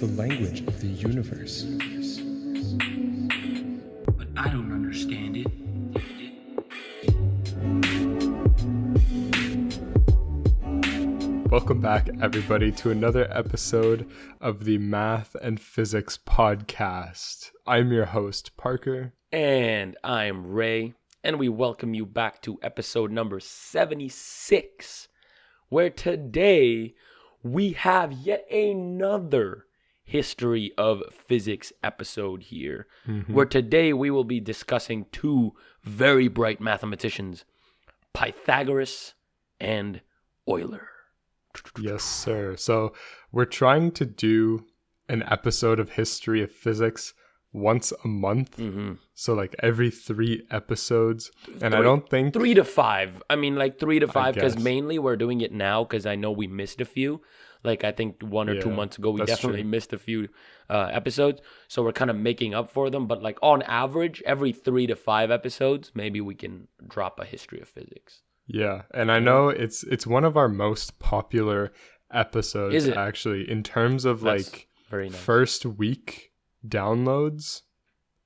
the language of the universe. But I don't understand it. Welcome back, everybody, to another episode of the Math and Physics Podcast. I'm your host, Parker. And I'm Ray, and we welcome you back to episode number 76, where today we have yet another history of physics episode here, where today we will be discussing two very bright mathematicians, Pythagoras and Euler. Yes, sir. So we're trying to do an episode of History of Physics once a month. So like every 3 episodes. And I don't think 3 to 5. I mean, like 3 to 5, because guess. mainly we're doing it now because I know we missed a few. Like I think 1 or 2 months ago, we that's definitely true. missed a few episodes. So we're kind of making up for them. But like on average, every 3 to 5 episodes, maybe we can drop a history of physics. Yeah, and I know it's one of our most popular episodes. Is it? Actually, in terms of That's like very nice. first week downloads,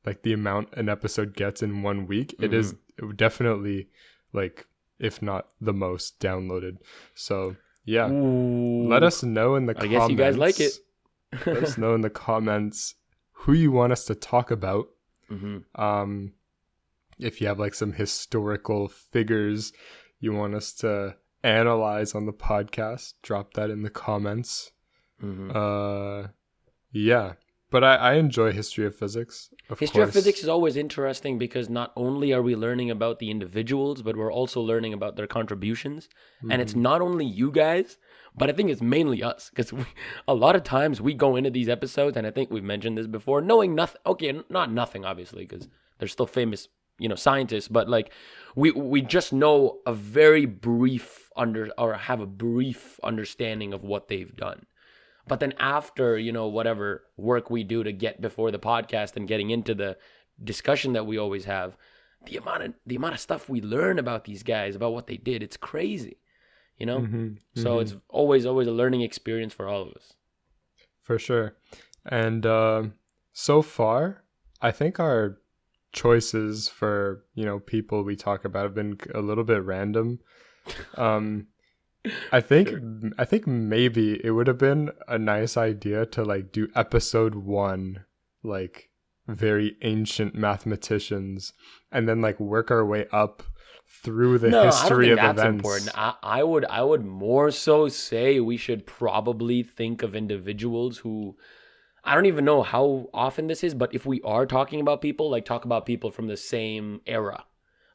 like the amount an episode gets in 1 week, it is definitely like, if not the most downloaded. So yeah, Ooh. let us know in the I comments. guess you guys like it. Let us know in the comments who you want us to talk about. If you have like some historical figures you want us to analyze on the podcast, drop that in the comments. Yeah, but I enjoy history of physics. History of physics is always interesting because not only are we learning about the individuals, but we're also learning about their contributions. And it's not only you guys, but I think it's mainly us, because a lot of times we go into these episodes, and I think we've mentioned this before, knowing nothing. Okay, not nothing, obviously, because they're still famous, scientists, but like we just know a very brief have a brief understanding of what they've done. But then after, whatever work we do to get before the podcast and getting into the discussion that we always have, the amount of stuff we learn about these guys, about what they did, it's crazy, So it's always a learning experience for all of us. For sure. And so far, I think our choices for people we talk about have been a little bit random. I think maybe it would have been a nice idea to like do episode 1 like very ancient mathematicians, and then like work our way up through the history of events. Important. I would more so say we should probably think of individuals who, I don't even know how often this is, but if we are talking about people, like talk about people from the same era.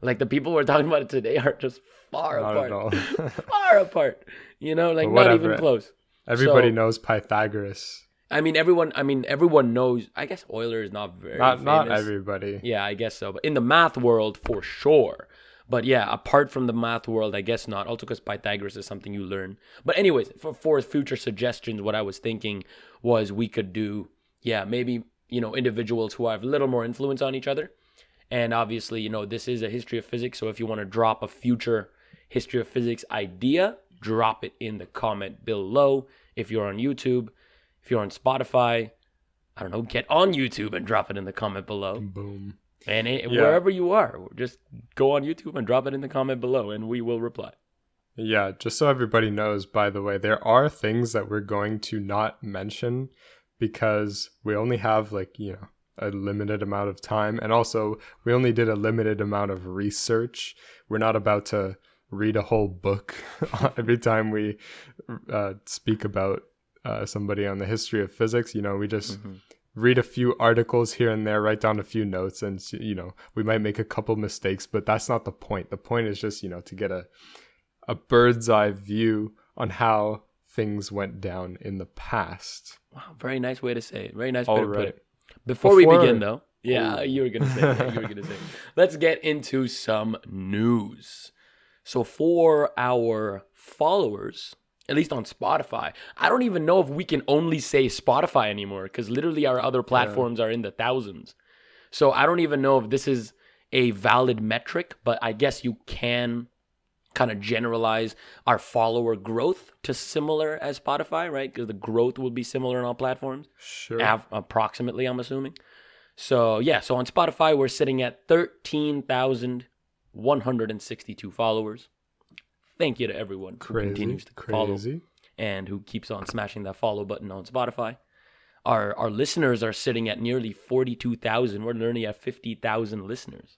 Like the people we're talking about today are just far Not at all. apart. Far apart. Like But not even whatever. close. Everybody So, knows Pythagoras. Everyone knows. I guess Euler is not very famous. Not everybody. Yeah, I guess so. But in the math world, for sure. But yeah, apart from the math world, I guess not. Also because Pythagoras is something you learn. But anyways, for future suggestions, what I was thinking was we could do, maybe, individuals who have a little more influence on each other. And obviously, this is a history of physics. So if you want to drop a future history of physics idea, drop it in the comment below. If you're on YouTube, if you're on Spotify, I don't know, get on YouTube and drop it in the comment below. Boom. And wherever you are, just go on YouTube and drop it in the comment below, and we will reply. Yeah, just so everybody knows, by the way, there are things that we're going to not mention because we only have like, a limited amount of time. And also, we only did a limited amount of research. We're not about to read a whole book every time we speak about somebody on the history of physics. We just read a few articles here and there, write down a few notes, and we might make a couple mistakes, but that's not the point. The point is just to get a bird's eye view on how things went down in the past. Wow, very nice way to say it. Very nice way to put it. Before We begin, though, you were gonna say that. Let's get into some news. So for our followers, at least on Spotify, I don't even know if we can only say Spotify anymore, because literally our other platforms are in the thousands. So I don't even know if this is a valid metric, but I guess you can kind of generalize our follower growth to similar as Spotify, right? Because the growth will be similar on all platforms. Sure. Approximately, I'm assuming. So yeah, so on Spotify, we're sitting at 13,162 followers. Thank you to everyone who continues to follow and who keeps on smashing that follow button on Spotify. Our listeners are sitting at nearly 42,000. We're nearly at 50,000 listeners.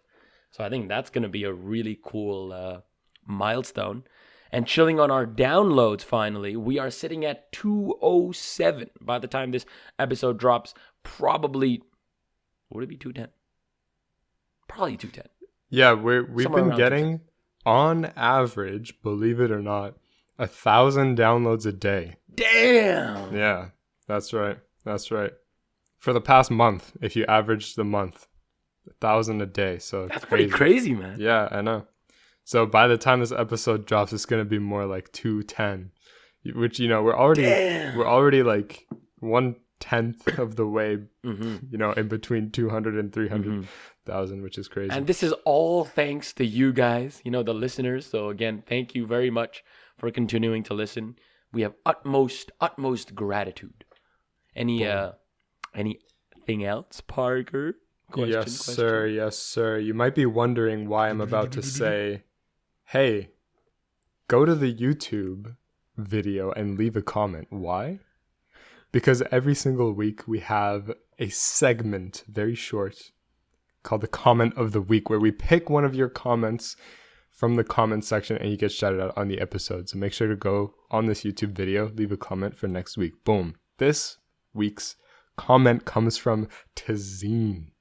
So I think that's going to be a really cool milestone. And chilling on our downloads, finally, we are sitting at 207. By the time this episode drops, probably, would it be 210? Probably 210. Yeah, we've Somewhere been around getting, on average, believe it or not, 1,000 downloads a day. Damn! Yeah, that's right. That's right. For the past month, if you averaged the month, 1,000 a day. So that's pretty crazy, man. Yeah, I know. So by the time this episode drops, it's gonna be more like 210, which we're already like 1/10 of the way, in between 200 and 300,000, which is crazy. And this is all thanks to you guys, the listeners. So again, thank you very much for continuing to listen. We have utmost gratitude. Anything else, Parker? Yes, sir. You might be wondering why I'm about to say, hey, go to the YouTube video and leave a comment. Why? Because every single week we have a segment, very short, called the Comment of the Week, where we pick one of your comments from the comment section and you get shouted out on the episode. So make sure to go on this YouTube video, leave a comment for next week. Boom. This week's comment comes from Tazine.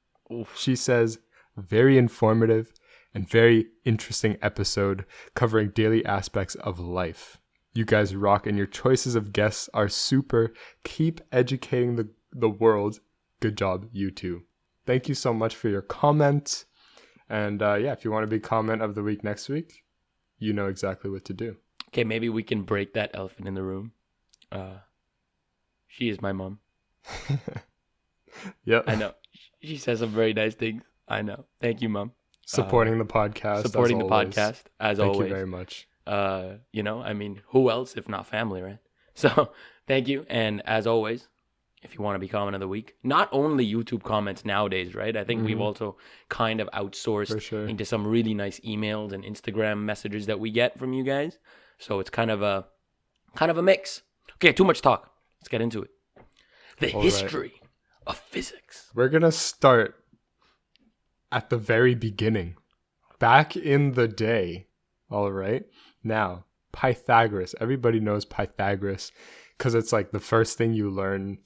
She says, very informative and very interesting episode covering daily aspects of life. You guys rock and your choices of guests are super. Keep educating the world. Good job, you two. Thank you so much for your comment. And if you want to be comment of the week next week, you know exactly what to do. Okay, maybe we can break that elephant in the room. She is my mom. Yep. I know. She says some very nice things. I know. Thank you, Mom. Supporting the podcast. Supporting the podcast, as always. Thank you very much. Who else if not family, right? So, thank you. And as always, if you want to be comment of the week, not only YouTube comments nowadays, right? I think we've also kind of outsourced into some really nice emails and Instagram messages that we get from you guys. So, it's kind of a mix. Okay, too much talk. Let's get into it. The history of physics. We're going to start at the very beginning. Back in the day. All right. Now, Pythagoras. Everybody knows Pythagoras because it's like the first thing you learn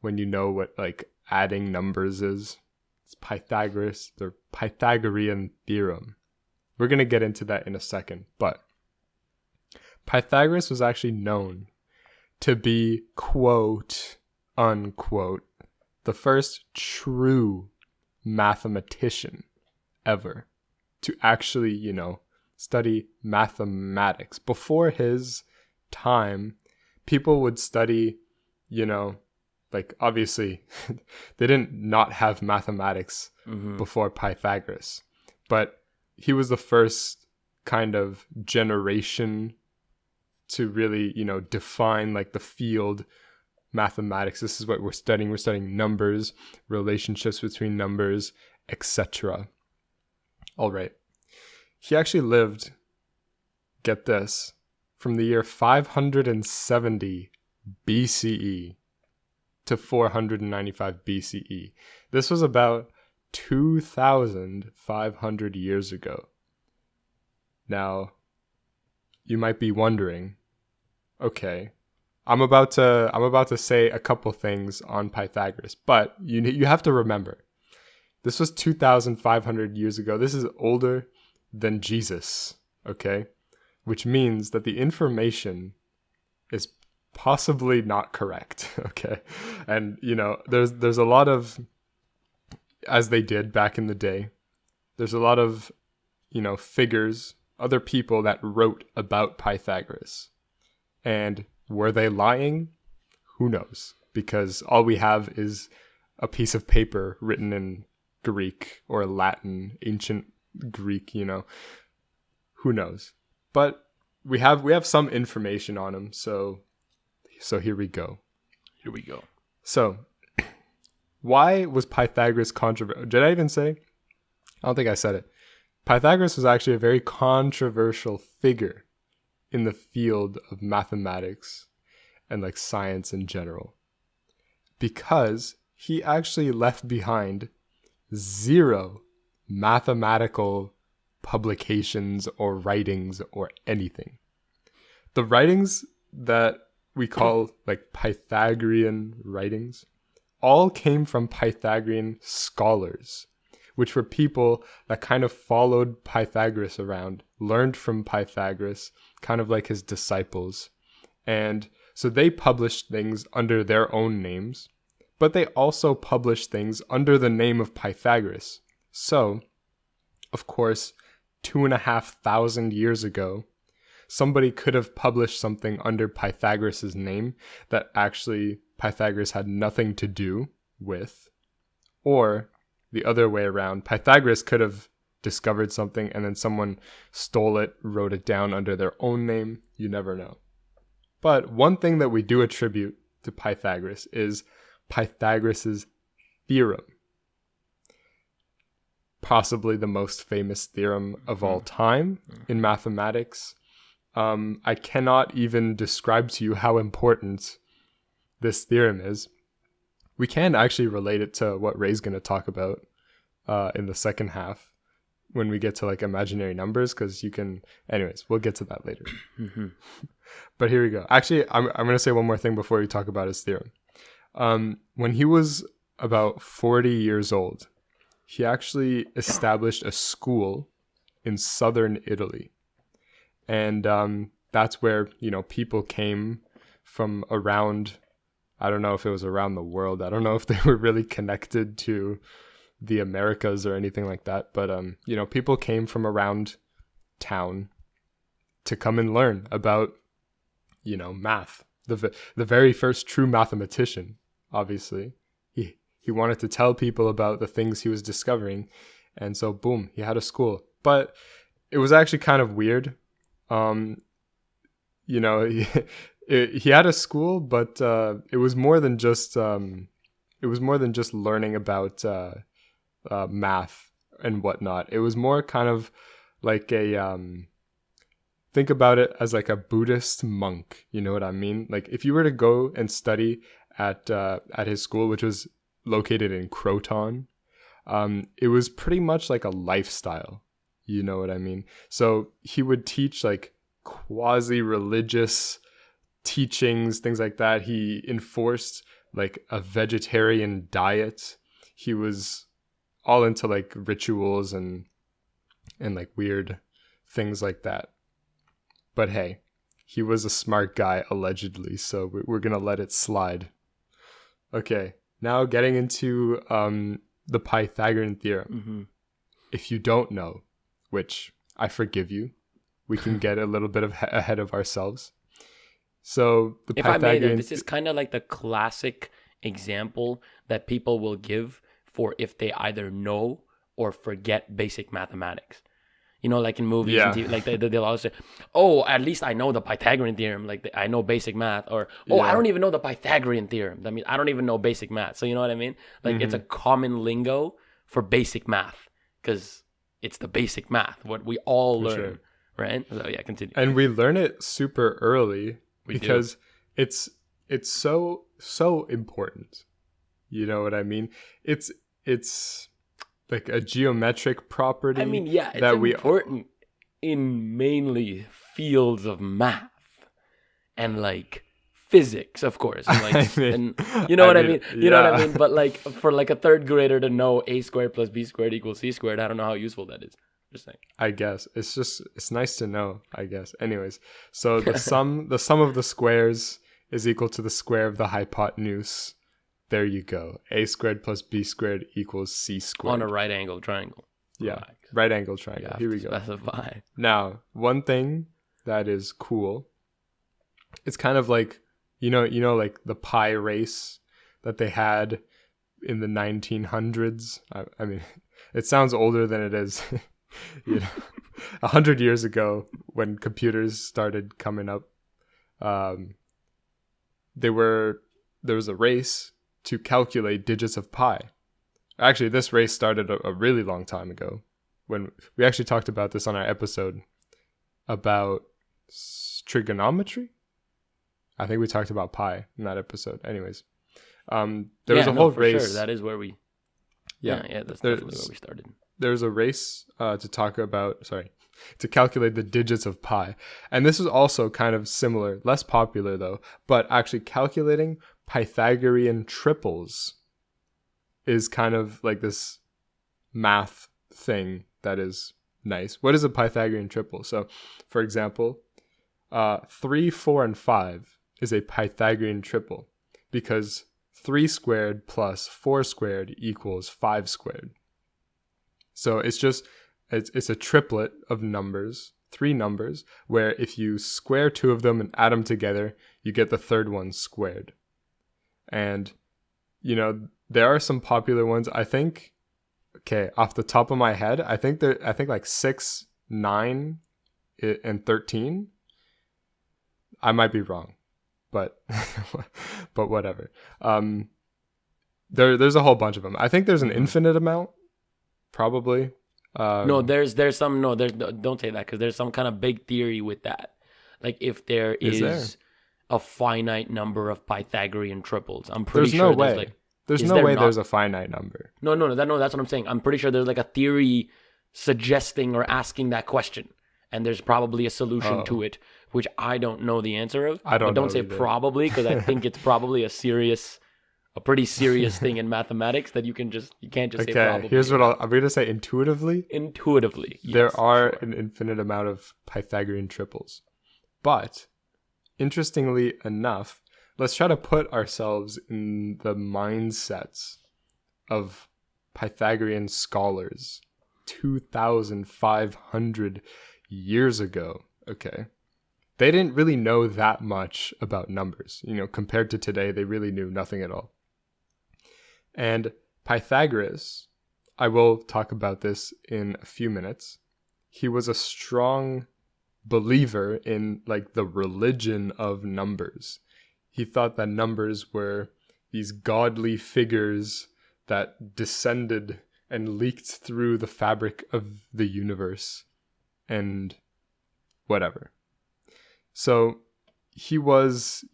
when you know what like adding numbers is. It's Pythagoras, the Pythagorean theorem. We're going to get into that in a second. But Pythagoras was actually known to be, quote, unquote, the first true mathematician ever to actually, study mathematics. Before his time, people would study, like obviously they didn't not have mathematics before Pythagoras, but he was the first kind of generation to really, define like the field mathematics. This is what we're studying. We're studying numbers, relationships between numbers, etc. All right. He actually lived, get this, from the year 570 BCE to 495 BCE. This was about 2,500 years ago. Now, you might be wondering, okay, I'm about to say a couple things on Pythagoras, but you have to remember, this was 2,500 years ago. This is older than Jesus, okay? Which means that the information is possibly not correct, okay? And, there's a lot of, as they did back in the day, there's a lot of, figures, other people that wrote about Pythagoras. And were they lying? Who knows? Because all we have is a piece of paper written in Greek or Latin, ancient Greek, who knows? but we have some information on him. So here we go. Here we go. So, why was Pythagoras controversial? Did I even say? I don't think I said it. Pythagoras was actually a very controversial figure in the field of mathematics and like science in general, because he actually left behind 0 mathematical publications or writings or anything. The writings that we call like Pythagorean writings all came from Pythagorean scholars, which were people that kind of followed Pythagoras around, learned from Pythagoras, kind of like his disciples. And so they published things under their own names, but they also published things under the name of Pythagoras. So, of course, 2,500 years ago, somebody could have published something under Pythagoras' name that actually Pythagoras had nothing to do with. Or the other way around, Pythagoras could have discovered something and then someone stole it, wrote it down under their own name. You never know. But one thing that we do attribute to Pythagoras is Pythagoras' theorem. Possibly the most famous theorem of all time in mathematics. I cannot even describe to you how important this theorem is. We can actually relate it to what Ray's going to talk about in the second half when we get to like imaginary numbers, because you can... Anyways, we'll get to that later. But here we go. Actually, I'm going to say one more thing before we talk about his theorem. When he was about 40 years old, he actually established a school in southern Italy. And that's where, people came from around... I don't know if it was around the world. I don't know if they were really connected to the Americas or anything like that. But, people came from around town to come and learn about, math. The very first true mathematician, obviously. He wanted to tell people about the things he was discovering. And so, boom, he had a school. But it was actually kind of weird. He had a school, but it was more than just learning about math and whatnot. It was more kind of like think about it as like a Buddhist monk. You know what I mean? Like if you were to go and study at his school, which was located in Croton, it was pretty much like a lifestyle. You know what I mean? So he would teach like quasi-religious teachings, things like that. He enforced like a vegetarian diet. He was all into like rituals and like weird things like that. But hey, he was a smart guy allegedly, so we're gonna let it slide. Okay, now getting into the Pythagorean theorem. If you don't know, which I forgive you, we can get a little bit ahead of ourselves. So the Pythagorean... this is kind of like the classic example that people will give for if they either know or forget basic mathematics. Like in movies and TV, like they'll always say, "Oh, at least I know the Pythagorean theorem. Like I know basic math." Or, "Oh, I don't even know the Pythagorean theorem. That means I don't even know basic math." So you know what I mean? Like it's a common lingo for basic math because it's the basic math, what we all learn, sure. Right? So yeah, continue. And we learn it super early because it's so important. You know what I mean? It's like a geometric property. I mean, yeah, it's important in mainly fields of math and like physics, of course. And like, and you know what I mean? You know what I mean? But like for like a third grader to know a squared plus b squared equals c squared, I don't know how useful that is. Just saying. I guess it's nice to know, I guess. Anyways, so the sum of the squares is equal to the square of the hypotenuse. There you go. A squared plus b squared equals c squared. On a right angle triangle. Yeah, right angle triangle. Here we go. Specify. Now, one thing that is cool, it's kind of like, you know, like the pie race that they had in the 1900s. I mean, it sounds older than it is. 100 years ago, when computers started coming up, there was a race to calculate digits of pi. Actually, this race started a really long time ago, when we actually talked about this on our episode about trigonometry. I think we talked about pi in that episode. Anyways, there was a whole race. Sure. That is where we. Yeah, that's definitely where we started. There's a race to calculate the digits of pi. And this is also kind of similar, less popular though, but actually calculating Pythagorean triples is kind of like this math thing that is nice. What is a Pythagorean triple? So, for example, 3, 4, and 5 is a Pythagorean triple because 3 squared plus 4 squared equals 5 squared. So it's a triplet of numbers, 3 numbers, where if you square 2 of them and add them together, you get the third one squared. And, there are some popular ones. I think, off the top of my head, I think like 6, 9, and 13. I might be wrong, but whatever. There's a whole bunch of them. I think there's an infinite amount, probably. There's some. No, don't say that, because there's some kind of big theory with that. Like if there is a finite number of Pythagorean triples, I'm pretty sure there's no way there's a finite number. No, that's what I'm saying. I'm pretty sure there's like a theory suggesting or asking that question, and there's probably a solution to it, which I don't know the answer of. Don't say either. Probably, because I think it's probably a pretty serious thing in mathematics that you can't just say probably. Okay, here's what I'm going to say intuitively. Intuitively, yes, there are an infinite amount of Pythagorean triples. But, interestingly enough, let's try to put ourselves in the mindsets of Pythagorean scholars 2,500 years ago, okay? They didn't really know that much about numbers. Compared to today, they really knew nothing at all. And Pythagoras, I will talk about this in a few minutes. He was a strong believer in like the religion of numbers. He thought that numbers were these godly figures that descended and leaked through the fabric of the universe and whatever. So he was,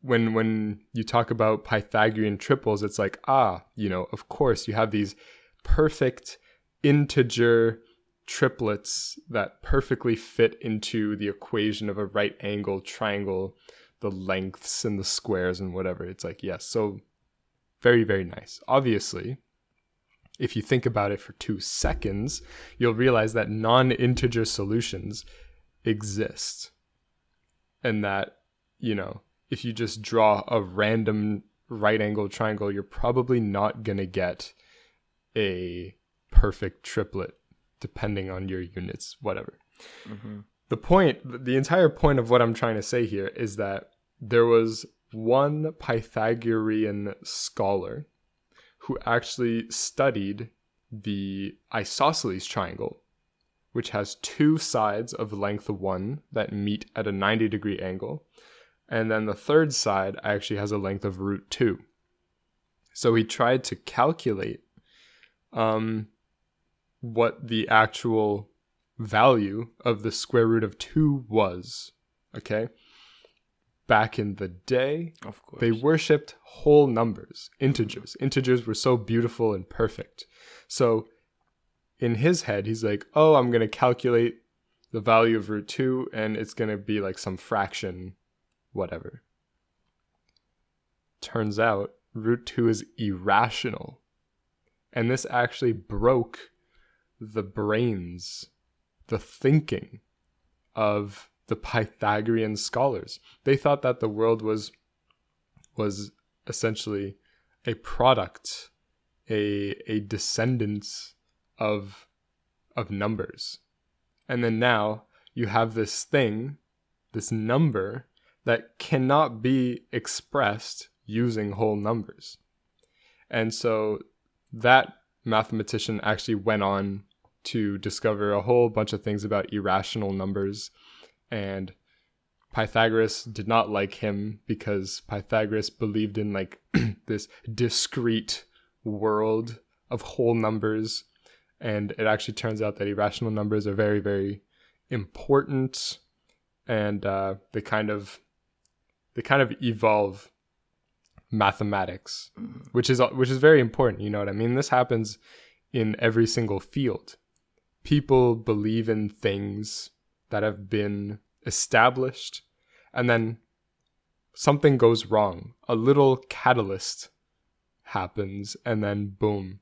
when you talk about Pythagorean triples, it's like, of course you have these perfect integer triplets that perfectly fit into the equation of a right angle triangle, the lengths and the squares and whatever. It's like, yes, so very, very nice. Obviously, if you think about it for 2 seconds, you'll realize that non-integer solutions exist. And that, if you just draw a random right angle triangle, you're probably not going to get a perfect triplet, depending on your units, whatever. Mm-hmm. The entire point of what I'm trying to say here is that there was one Pythagorean scholar who actually studied the isosceles triangle, which has 2 sides of length 1 that meet at a 90-degree angle. And then the third side actually has a length of root 2. So he tried to calculate what the actual value of the square root of 2 was. Okay? Back in the day, of course, they worshipped whole numbers, integers. Integers were so beautiful and perfect. So in his head, he's like, I'm going to calculate the value of root 2, and it's going to be like some fraction, whatever. Turns out, root 2 is irrational. And this actually broke the brains, the thinking of the Pythagorean scholars. They thought that the world was essentially a product, a descendant of numbers. And then now you have this thing, this number that cannot be expressed using whole numbers. And so that mathematician actually went on to discover a whole bunch of things about irrational numbers. And Pythagoras did not like him because Pythagoras believed in like this discrete world of whole numbers. And it actually turns out that irrational numbers are very, very important, and they kind of evolve mathematics, which is very important. You know what I mean? This happens in every single field. People believe in things that have been established, and then something goes wrong. A little catalyst happens, and then boom,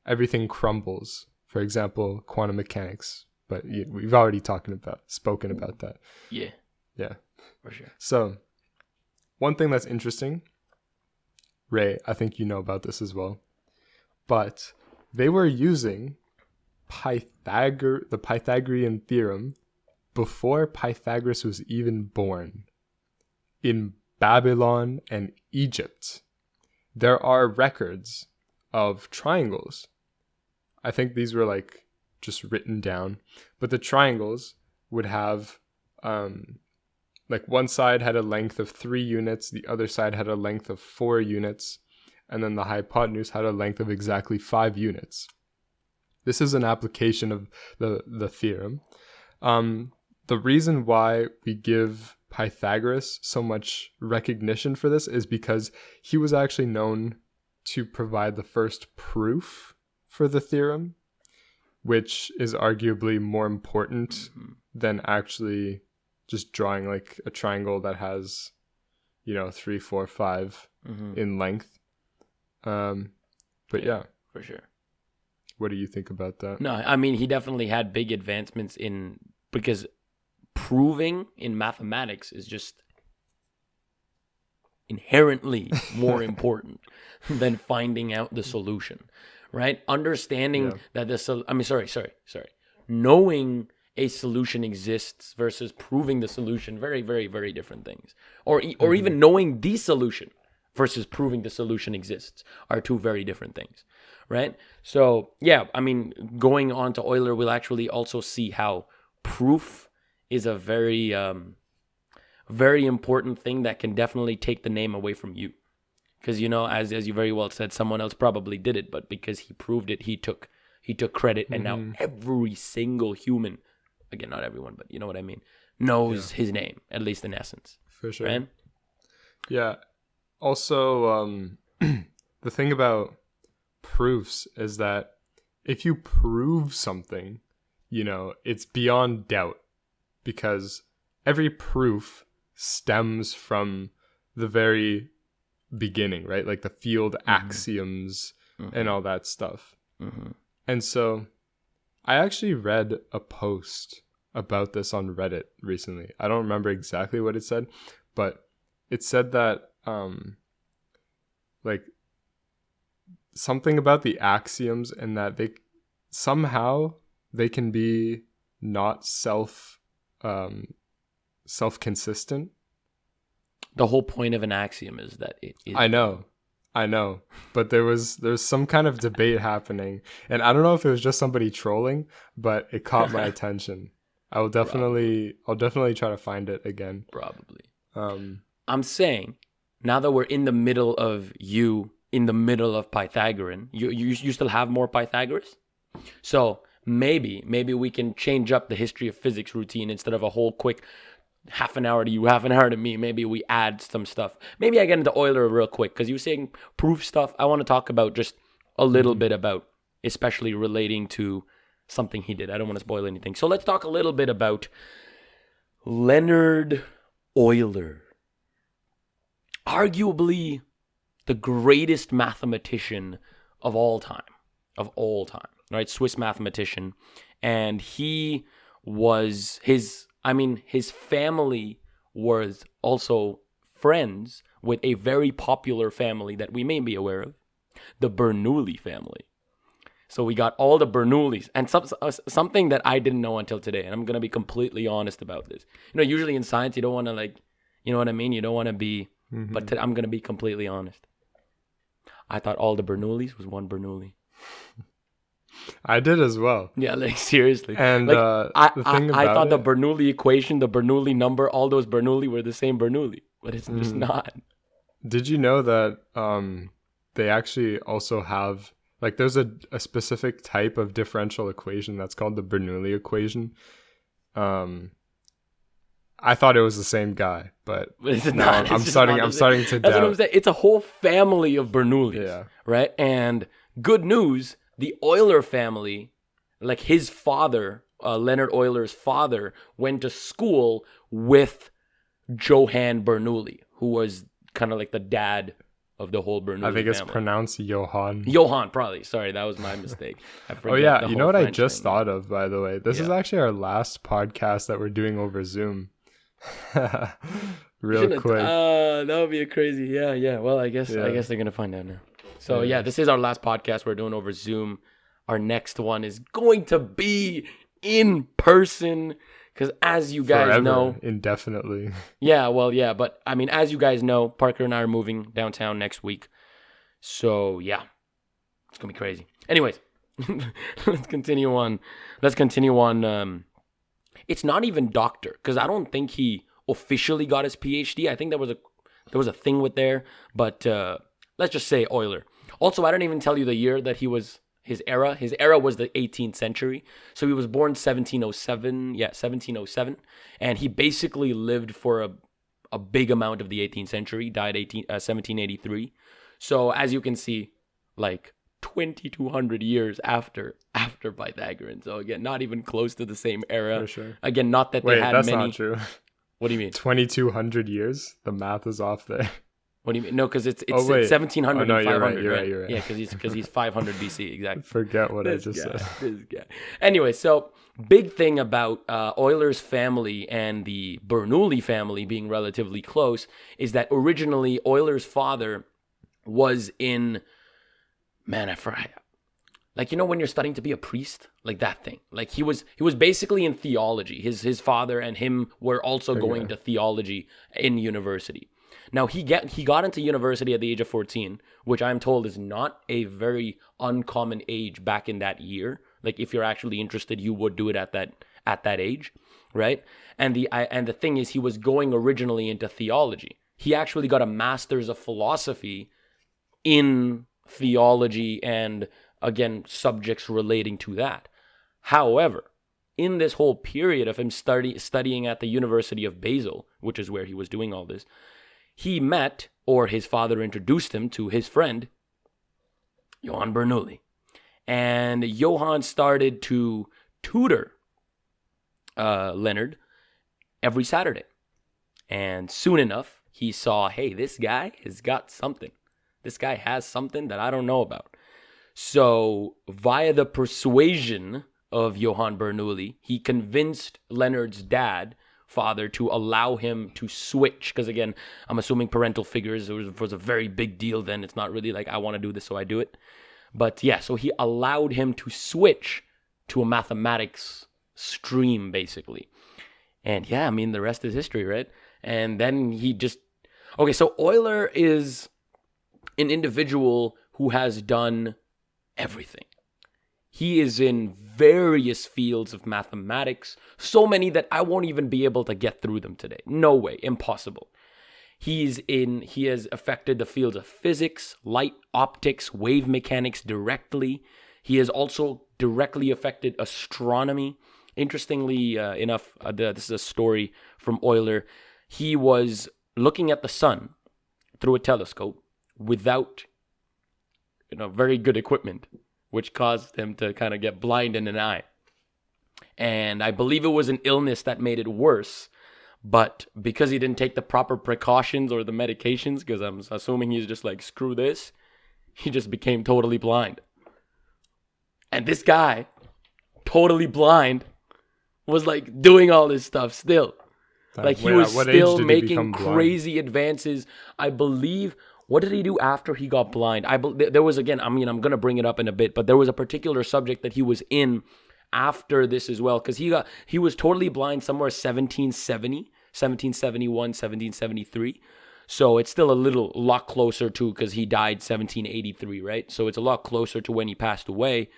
everything crumbles. For example, quantum mechanics. But we've already spoken about that. Yeah. Yeah. For sure. So, one thing that's interesting, Ray, I think you know about this as well, but they were using the Pythagorean theorem before Pythagoras was even born. In Babylon and Egypt, there are records of triangles. I think these were like just written down, but the triangles would have like one side had a length of 3 units, the other side had a length of 4 units, and then the hypotenuse had a length of exactly 5 units. This is an application of the theorem. The reason why we give Pythagoras so much recognition for this is because he was actually known to provide the first proof for the theorem, which is arguably more important than actually just drawing like a triangle that has, 3, 4, 5 in length. But yeah, for sure. What do you think about that? No, I mean, he definitely had big advancements because proving in mathematics is just inherently more important than finding out the solution, right? Understanding that knowing a solution exists versus proving the solution, very, very, very different things. Or even knowing the solution versus proving the solution exists are two very different things, right? So, yeah, I mean, going on to Euler, we'll actually also see how proof is a very, very important thing that can definitely take the name away from you. Because, as you very well said, someone else probably did it, but because he proved it, he took credit, and now every single human, again, not everyone, but you know what I mean, knows his name, at least in essence. For sure. Right? Yeah. Also, the thing about proofs is that if you prove something, it's beyond doubt, because every proof stems from the very beginning, right? Like the field axioms and all that stuff. And so I actually read a post about this on Reddit recently. I don't remember exactly what it said, but it said that like something about the axioms, and that they can be not self-consistent. The whole point of an axiom is that it is. I know, but there was some kind of debate happening, and I don't know if it was just somebody trolling, but it caught my attention. I'll definitely try to find it again. Probably. I'm saying, now that we're in the middle of Pythagorean, you still have more Pythagoras? So maybe we can change up the history of physics routine. Instead of a whole quick half an hour to you, half an hour to me, maybe we add some stuff. Maybe I get into Euler real quick, because you were saying proof stuff. I want to talk about just a little bit about, especially relating to something he did. I don't want to spoil anything. So let's talk a little bit about Leonhard Euler. Arguably the greatest mathematician of all time, right? Swiss mathematician. And his family was also friends with a very popular family that we may be aware of, the Bernoulli family. So we got all the Bernoullis, and something that I didn't know until today, and I'm going to be completely honest about this. Usually in science, you don't want to you know what I mean? You don't want to be, but I'm going to be completely honest. I thought all the Bernoullis was one Bernoulli. I did as well. Yeah, like seriously. And like, the thing I about thought the it- Bernoulli equation, the Bernoulli number, all those Bernoulli were the same Bernoulli, but it's just not. Did you know that they actually also have, like, there's a specific type of differential equation that's called the Bernoulli equation. I thought it was the same guy, but It's now not. I'm starting to That's what I'm doubt. saying. It's a whole family of Bernoullis, Yeah. right? And good news, the Euler family, like his father, Leonhard Euler's father, went to school with Johann Bernoulli, who was kind of like the dad of the whole Bernoulli I think it's family. pronounced Johann. Johann, probably. Sorry, that was my mistake. I Oh forget yeah, the you know whole what I French just name. thought of, by the way? This is Yeah. actually our last podcast that we're doing over Zoom. Real Shouldn't- quick. that would be a crazy. Yeah. Well, I guess Yeah. they're gonna find out now. So Yeah. yeah, this is our last podcast we're doing over Zoom. Our next one is going to be in person because, as you guys Forever, know, indefinitely. yeah. But I mean, as you guys know, Parker and I are moving downtown next week. So yeah, it's gonna be crazy. Anyways, let's continue on. It's not even doctor because I don't think he officially got his PhD. I think there was a thing with there, but let's just say Euler. Also, I didn't even tell you the year that he was his era. His era was the 18th century, so he was born 1707. Yeah, 1707, and he basically lived for a big amount of the 18th century. Died 1783. So as you can see, like 2,200 years after Pythagorean. So again, not even close to the same era. For sure. Again, not that Wait, they had that's many. not true. What do you mean? 2,200 years? The math is off there. What do you mean? No, because it's Oh, wait. 1700 Oh, no, and you're right, 500. you're right? right, you're right. Yeah, because he's 500 BC exactly. Forget what I This just guy, said. this guy. Anyway, so big thing about Euler's family and the Bernoulli family being relatively close is that originally Euler's father was in, man, I forgot. Like, you know, when you're studying to be a priest, like that thing. Like he was basically in theology. His father and him were also going to theology in university. Now he got into university at the age of 14, which I'm told is not a very uncommon age back in that year. Like if you're actually interested, you would do it at that age, right? And the thing is, he was going originally into theology. He actually got a master's of philosophy in theology and, again, subjects relating to that. However, in this whole period of him studying at the University of Basel, which is where he was doing all this, he met, or his father introduced him to his friend, Johann Bernoulli. And Johann started to tutor Leonhard every Saturday. And soon enough, he saw, hey, this guy has got something. This guy has something that I don't know about. So, via the persuasion of Johann Bernoulli, he convinced Leonhard's father, to allow him to switch. Because again, I'm assuming parental figures was a very big deal then. It's not really like, I want to do this, so I do it. But yeah, so he allowed him to switch to a mathematics stream, basically. And yeah, I mean, the rest is history, right? And then he just... Okay, so Euler is an individual who has done everything. He is in various fields of mathematics, so many that I won't even be able to get through them today. No way, impossible. He has affected the fields of physics, light, optics, wave mechanics directly. He has also directly affected astronomy. Interestingly enough, this is a story from Euler. He was looking at the sun through a telescope without, very good equipment, which caused him to kind of get blind in an eye. And I believe it was an illness that made it worse. But because he didn't take the proper precautions or the medications, because I'm assuming he's just like, screw this, he just became totally blind. And this guy, totally blind, was like doing all this stuff still. Like he was still making crazy advances. I believe... What did he do after he got blind? There was, again, I'm going to bring it up in a bit, but there was a particular subject that he was in after this as well, because he was totally blind somewhere 1770, 1771, 1773. So it's still a lot closer to, because he died 1783, right? So it's a lot closer to when he passed away.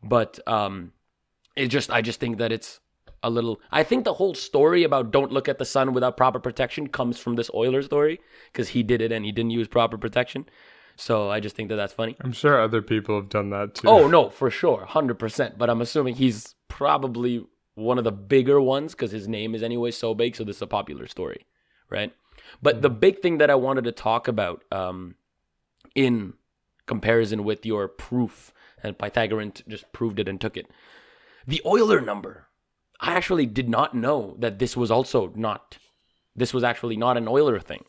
But I just think that it's a little. I think the whole story about don't look at the sun without proper protection comes from this Euler story, because he did it and he didn't use proper protection. So I just think that that's funny. I'm sure other people have done that too. Oh no, for sure, 100%. But I'm assuming he's probably one of the bigger ones because his name is anyway so big. So this is a popular story, right? But the big thing that I wanted to talk about, in comparison with your proof, and Pythagorean just proved it and took it, the Euler number. I actually did not know that this was actually not an Euler thing.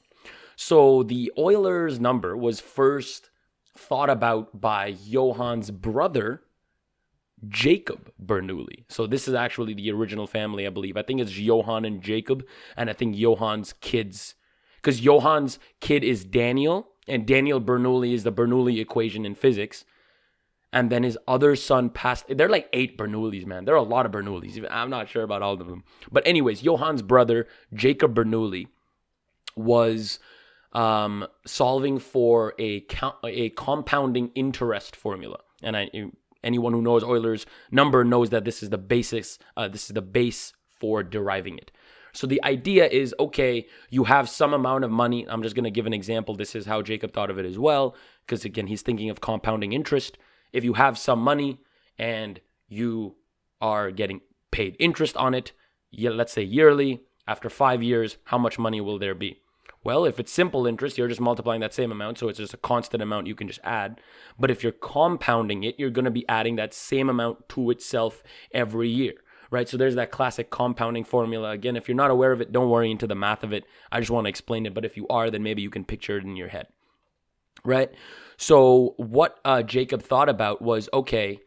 So the Eulers number was first thought about by Johann's brother, Jacob Bernoulli. So this is actually the original family, I believe. I think it's Johann and Jacob, and I think Johann's kids, because Johann's kid is Daniel, and Daniel Bernoulli is the Bernoulli equation in physics. And then his other son passed. They're like 8 Bernoullis, man. There are a lot of Bernoullis. I'm not sure about all of them. But anyways, Johann's brother, Jacob Bernoulli, was solving for a compounding interest formula. And anyone who knows Euler's number knows that this is the basis. This is the base for deriving it. So the idea is, okay, you have some amount of money. I'm just going to give an example. This is how Jacob thought of it as well, because again, he's thinking of compounding interest. If you have some money and you are getting paid interest on it, let's say yearly, after 5 years, how much money will there be? Well, if it's simple interest, you're just multiplying that same amount, so it's just a constant amount you can just add. But if you're compounding it, you're going to be adding that same amount to itself every year, right? So there's that classic compounding formula. Again, if you're not aware of it, don't worry into the math of it. I just want to explain it. But if you are, then maybe you can picture it in your head, right? So what Jacob thought about was, okay,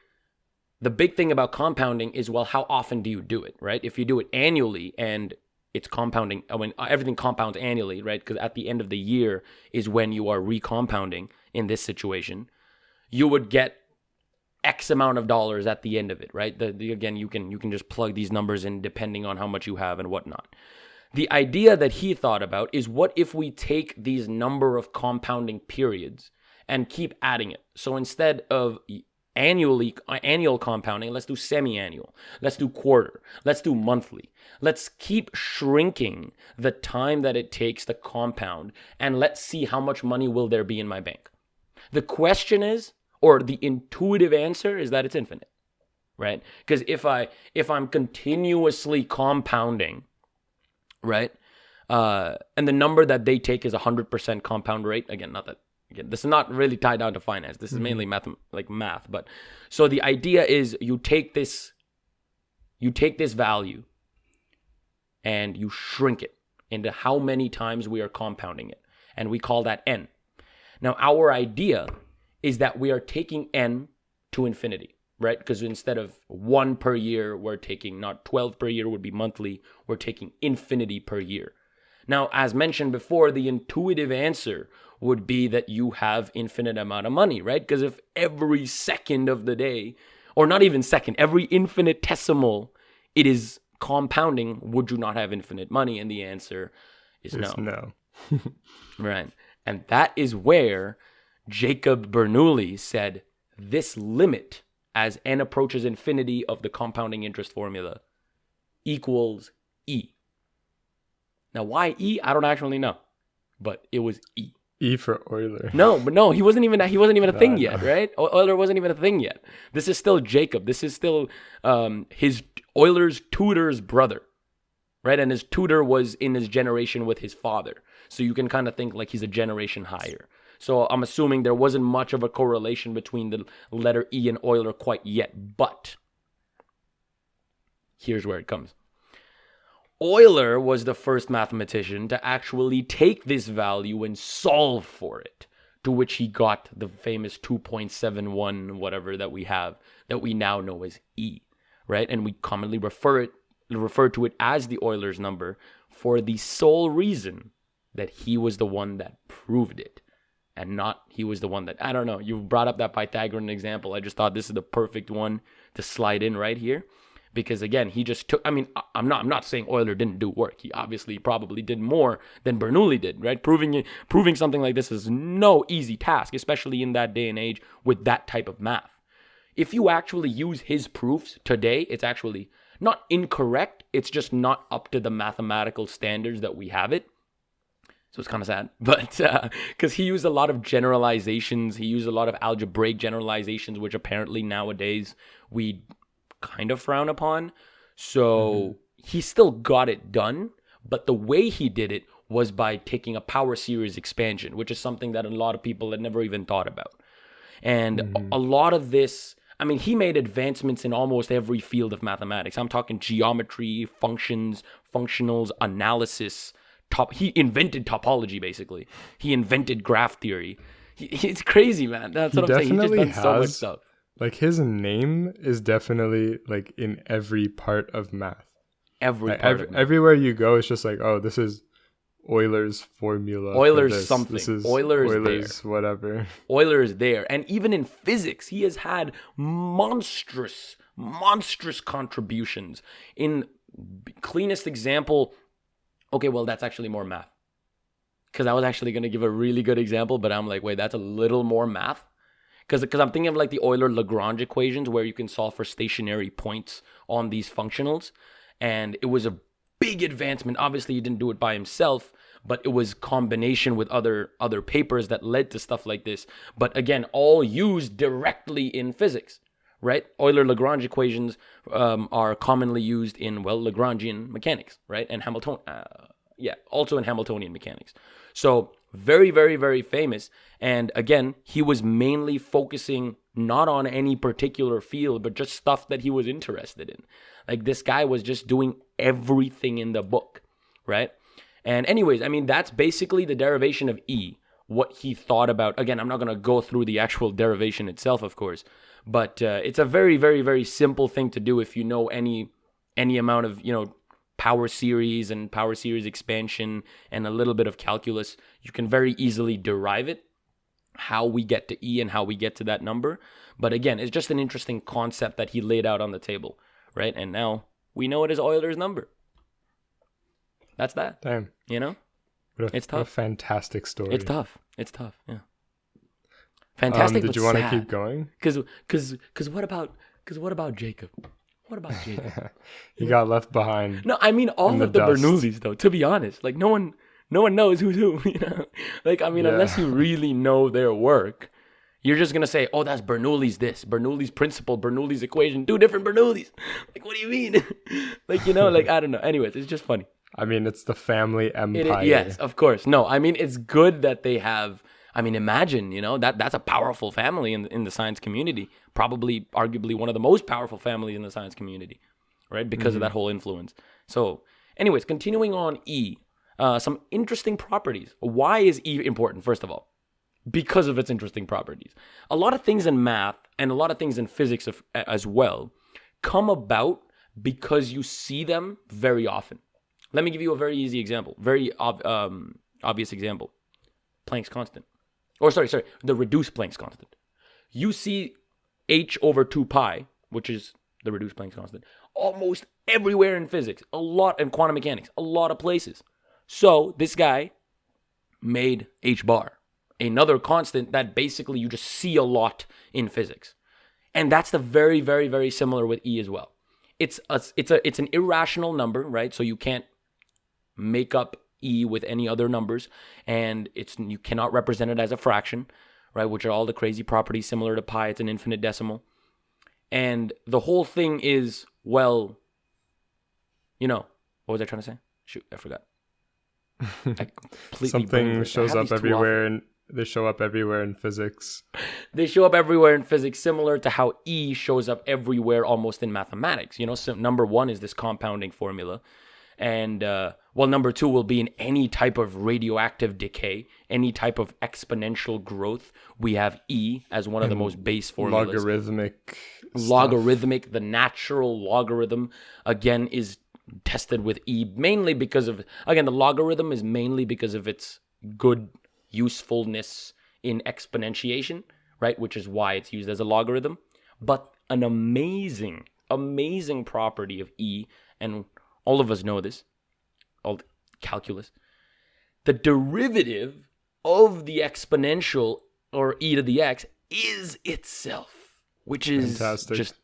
the big thing about compounding is, well, how often do you do it, right? If you do it annually and it's compounding, I mean, everything compounds annually, right? Because at the end of the year is when you are recompounding in this situation. You would get X amount of dollars at the end of it, right? Again, you can just plug these numbers in depending on how much you have and whatnot. The idea that he thought about is, what if we take these number of compounding periods and keep adding it? So instead of annual compounding, let's do semi-annual, let's do quarter, let's do monthly. Let's keep shrinking the time that it takes to compound, and let's see how much money will there be in my bank. The question is, or the intuitive answer is, that it's infinite, right? Because if I'm continuously compounding, right, and the number that they take is 100% compound rate, again, this is not really tied down to finance. This is mainly math. But so the idea is, you take this value and you shrink it into how many times we are compounding it. And we call that n. Now, our idea is that we are taking n to infinity, right? Because instead of 1 per year, we're taking, not 12 per year would be monthly, we're taking infinity per year. Now, as mentioned before, the intuitive answer would be that you have infinite amount of money, right? Because if every second of the day, or not even second, every infinitesimal, it is compounding, would you not have infinite money? And the answer is no. Right. And that is where Jacob Bernoulli said, this limit as n approaches infinity of the compounding interest formula equals E. Now, why E? I don't actually know, but it was E. E for Euler. No, he wasn't even a thing yet, right? Euler wasn't even a thing yet. This is still Jacob. This is still his Euler's tutor's brother, right? And his tutor was in his generation with his father. So you can kind of think like he's a generation higher. So I'm assuming there wasn't much of a correlation between the letter E and Euler quite yet. But here's where it comes. Euler was the first mathematician to actually take this value and solve for it, to which he got the famous 2.71 whatever that we have, that we now know as E, right? And we commonly refer to it as the Eulers number for the sole reason that he was the one that proved it, and not he was the one that, I don't know, you brought up that Pythagorean example. I just thought this is the perfect one to slide in right here. Because again, he just took, I mean, I'm not saying Euler didn't do work. He obviously probably did more than Bernoulli did, right? Proving something like this is no easy task, especially in that day and age with that type of math. if you actually use his proofs today, it's actually not incorrect. It's just not up to the mathematical standards that we have it. So it's kind of sad, but because he used a lot of generalizations, he used a lot of algebraic generalizations, which apparently nowadays we kind of frown upon. So he still got it done, but the way he did it was by taking a power series expansion, which is something that a lot of people had never even thought about. And a lot of this, I mean, he made advancements in almost every field of mathematics. I'm talking geometry, functions, functionals, analysis. He invented topology, basically. He invented graph theory. It's crazy, man. That's what I'm saying. He just done so much stuff. Like, his name is definitely, like, in every part of math. Everywhere you go, it's just like, oh, this is Eulers Formula. Eulers something. This is Eulers there. Whatever. Eulers there. And even in physics, he has had monstrous contributions. In cleanest example, okay, well, that's actually more math. Because I was actually going to give a really good example, but I'm like, wait, that's a little more math. Because I'm thinking of like the Euler-Lagrange equations where you can solve for stationary points on these functionals. And it was a big advancement. Obviously, he didn't do it by himself, but it was combination with other papers that led to stuff like this. But again, all used directly in physics, right? Euler-Lagrange equations are commonly used in, well, Lagrangian mechanics, right? And also in Hamiltonian mechanics. So very, very, very famous. And again, he was mainly focusing not on any particular field, but just stuff that he was interested in. Like, this guy was just doing everything in the book, right? And anyways, I mean, that's basically the derivation of E, what he thought about. Again, I'm not going to go through the actual derivation itself, of course, but it's a very, very, very simple thing to do if you know any amount of, power series and power series expansion and a little bit of calculus. You can very easily derive it, how we get to E and how we get to that number. But again, it's just an interesting concept that he laid out on the table, right? And now we know it as Eulers number. That's that. Damn. It's tough. What a fantastic story. It's tough. Yeah. Fantastic. Did you want to keep going? Because what about Jacob? What about Jacob? He got left behind. No, I mean all of the Bernoullis, though. To be honest, like no one knows who's who. Like, I mean, unless you really know their work, you're just gonna say, "Oh, that's Bernoulli's this, Bernoulli's principle, Bernoulli's equation, 2 different Bernoullis." Like, what do you mean? Like, like I don't know. Anyways, it's just funny. I mean, it's the family empire. Yes, of course. No, I mean, it's good that they have. I mean, imagine, that's a powerful family in the science community. Probably, arguably, one of the most powerful families in the science community, right? Because of that whole influence. So, anyways, continuing on E, some interesting properties. Why is E important, first of all? Because of its interesting properties. A lot of things in math and a lot of things in physics as well come about because you see them very often. Let me give you a very easy example, very obvious example. Planck's constant. Or sorry, the reduced Planck's constant. You see h over 2 pi, which is the reduced Planck's constant, almost everywhere in physics, a lot in quantum mechanics, a lot of places. So this guy made h bar, another constant that basically you just see a lot in physics. And that's the very, very, very similar with E as well. It's an irrational number, right? So you can't make up E with any other numbers, and you cannot represent it as a fraction, right? Which are all the crazy properties similar to pi. It's an infinite decimal, and the whole thing is, well, what was I trying to say? Shoot, I forgot. I completely Something shows up everywhere, and they show up everywhere in physics. They show up everywhere in physics, similar to how E shows up everywhere almost in mathematics. So number 1 is this compounding formula. And, number 2 will be in any type of radioactive decay, any type of exponential growth. We have E as one of the most base formulas. Logarithmic, the natural logarithm, again, is tested with E, mainly because of, again, the logarithm is mainly because of its good usefulness in exponentiation, right? Which is why it's used as a logarithm. But an amazing property of E, and all of us know this, all calculus. The derivative of the exponential, or e to the x, is itself. which is Fantastic. just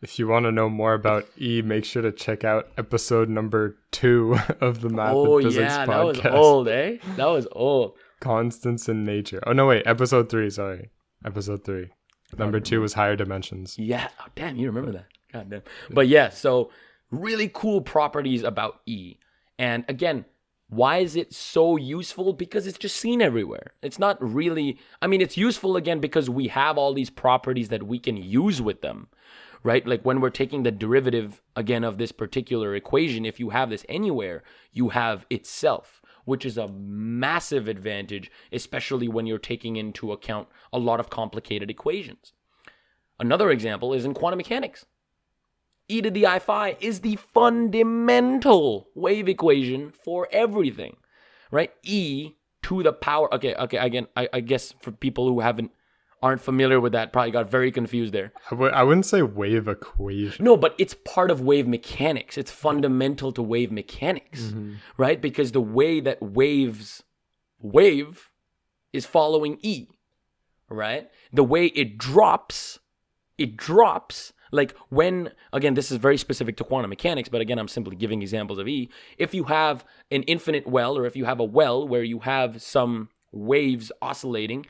If you want to know more about E, make sure to check out episode number 2 of the Math and Physics podcast. That was old, eh? That was old. Constants in nature. Oh no, wait, episode 3. Sorry, episode 3. Number 2 was higher dimensions. Yeah. Oh, damn, you remember that. God damn. But yeah, so really cool properties about E. And again, why is it so useful? Because it's just seen everywhere. It's not really, I mean, it's useful again because we have all these properties that we can use with them, right? Like when we're taking the derivative again of this particular equation, if you have this anywhere, you have itself, which is a massive advantage, especially when you're taking into account a lot of complicated equations. Another example is in quantum mechanics. E to the I phi is the fundamental wave equation for everything, right? E to the power. Okay. Again, I guess for people who aren't familiar with that, probably got very confused there. I wouldn't say wave equation. No, but it's part of wave mechanics. It's fundamental to wave mechanics, right? Because the way that wave is following E, right? The way it drops. Like when, again, this is very specific to quantum mechanics, but again, I'm simply giving examples of E. If you have an infinite well, or if you have a well where you have some waves oscillating,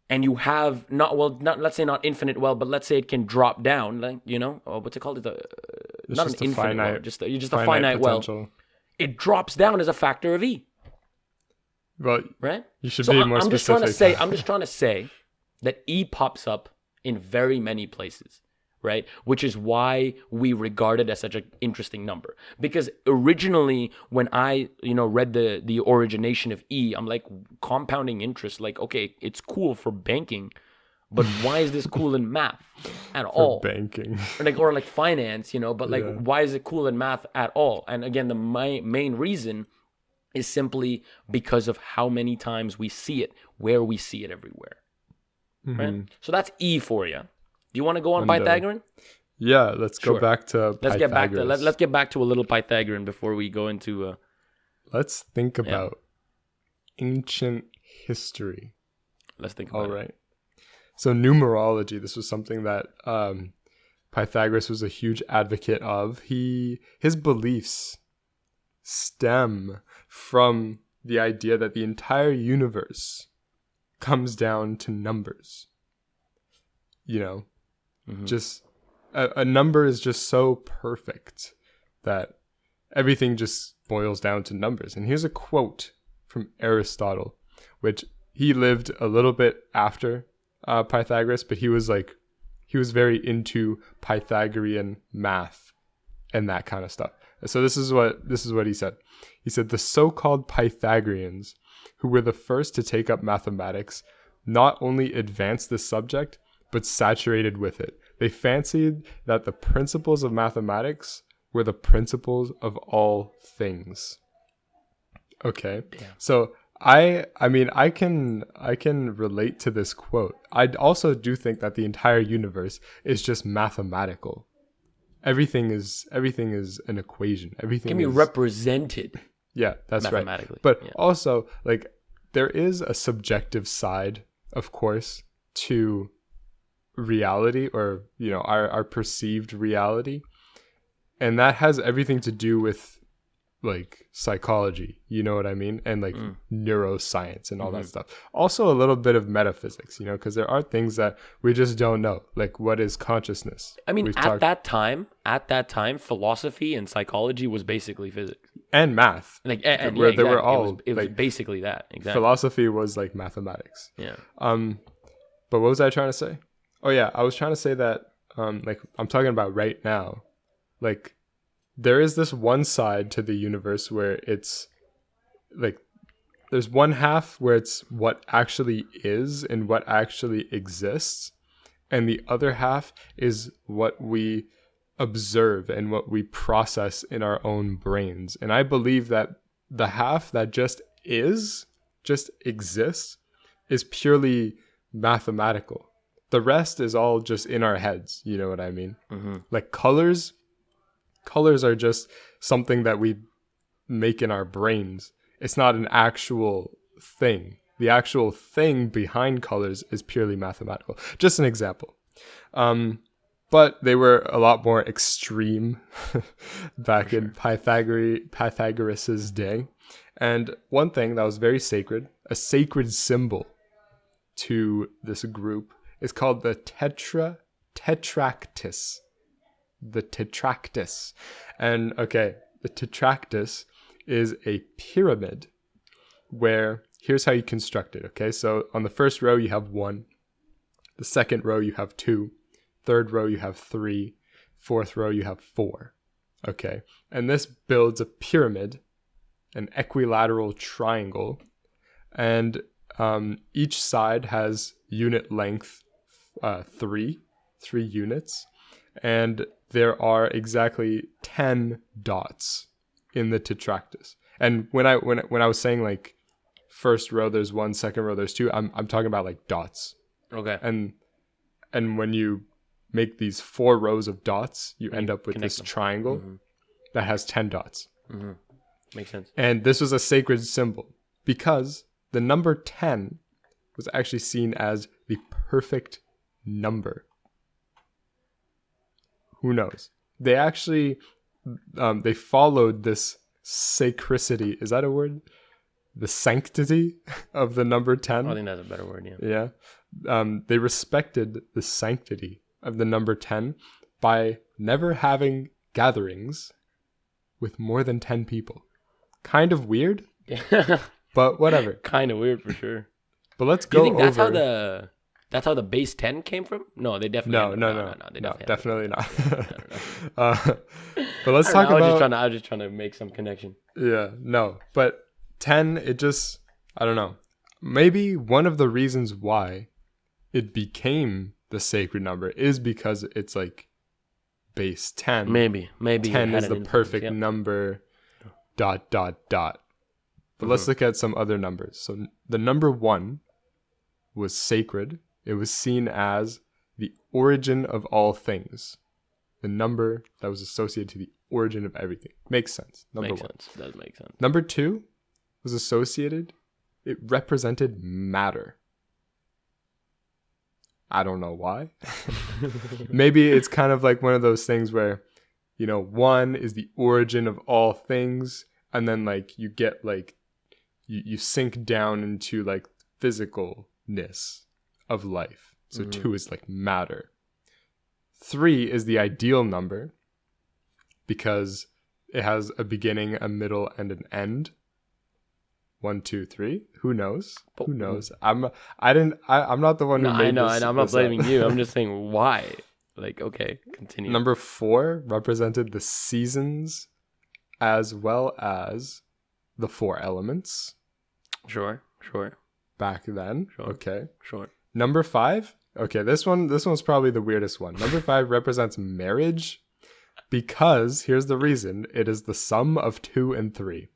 and you have let's say not infinite well, but let's say it can drop down, like, what's it called? It's not an infinite well, just a finite well. It drops down as a factor of E. Well, right? You should be more specific. I'm just trying to say that E pops up in very many places, right? Which is why we regard it as such an interesting number. Because originally, when I, read the origination of E, I'm like, compounding interest, like, okay, it's cool for banking, but why is this cool in math at all? Banking. Or like finance, but like, why is it cool in math at all? And again, the main reason is simply because of how many times we see it, where we see it everywhere. Right? So that's E for you. Do you want to go on Pythagorean? Yeah, let's go back to let's Pythagoras. Let's get back to a little Pythagorean before we go into let's think about ancient history. Let's think about it. All right. So numerology, this was something that Pythagoras was a huge advocate of. His beliefs stem from the idea that the entire universe comes down to numbers. Just a number is just so perfect that everything just boils down to numbers. And here's a quote from Aristotle, which he lived a little bit after Pythagoras, but he was very into Pythagorean math and that kind of stuff. So this is what he said. He said, the so-called Pythagoreans, who were the first to take up mathematics, not only advanced the subject, but saturated with it. They fancied that the principles of mathematics were the principles of all things. Okay. Damn. So I can relate to this quote. I also do think that the entire universe is just mathematical. Everything is an equation. Everything can be represented. Yeah, that's mathematically. Right. But also, like, there is a subjective side, of course, to reality, or our perceived reality, and that has everything to do with like psychology, you know what I mean, and like neuroscience and all that stuff. Also a little bit of metaphysics, because there are things that we just don't know, like what is consciousness. I mean, at that time philosophy and psychology was basically physics and math, like and where they were all it was like, basically that. Exactly. Philosophy was like mathematics. Yeah. But what was I trying to say? Oh yeah, I was trying to say that like I'm talking about right now, like there is this one side to the universe where it's like there's one half where it's what actually is and what actually exists, and the other half is what we observe and what we process in our own brains. And I believe that the half that just exists is purely mathematical. The rest is all just in our heads, you know what I mean? Like colors are just something that we make in our brains. It's not an actual thing. the actual thing behind colors is purely mathematical. Just an example. But they were a lot more extreme back in Pythagoras' day. And one thing that was very sacred, a sacred symbol to this group, is called the tetractys. The tetractys. And okay, the tetractys is a pyramid where, here's how you construct it, okay? So on the first row you have 1, the second row you have 2, third row you have 3, fourth row you have 4, okay? And this builds a pyramid, an equilateral triangle, and each side has unit length 3 units, and there are exactly 10 dots in the tetractys. And when I was saying like first row there's 1, second row there's 2, I'm talking about like dots. Okay. And when you make these 4 rows of dots, you end up with this triangle that has 10 dots. Mm-hmm. Makes sense. And this was a sacred symbol because the number 10 was actually seen as the perfect number. Who knows? They actually they followed this sacricity. Is that a word? The sanctity of the number 10. I think that's a better word. Yeah. They respected the sanctity of the number 10 by never having gatherings with more than 10 people. Kind of weird, but whatever. Kind of weird for sure. But let's Do you go think that's over. that's how the base 10 came from? No, they definitely No, they definitely not. I But let's talk about. I was just trying to make some connection. Yeah, no, but 10. It just, I don't know. Maybe one of the reasons why it became the sacred number is because it's like base 10. Maybe 10 is the perfect number. ... But let's look at some other numbers. So the number 1 was sacred. It was seen as the origin of all things. The number that was associated to the origin of everything. Makes sense. Number 1. Does make sense. Number 2 was associated. It represented matter. I don't know why. Maybe it's kind of like one of those things where, 1 is the origin of all things, and then like you get like you sink down into like physicalness of life. So 2 is like matter. 3 is the ideal number because it has a beginning, a middle, and an end. 1, 2, 3. Who knows? Who knows? I'm not the one who made this. I'm not blaming you. I'm just saying why. Like, okay, continue. Number 4 represented the seasons as well as the 4 elements. Sure. Back then. Sure. Okay. Sure. Number 5. Okay, this one's probably the weirdest one. Number 5 represents marriage because here's the reason. It is the sum of 2 and 3.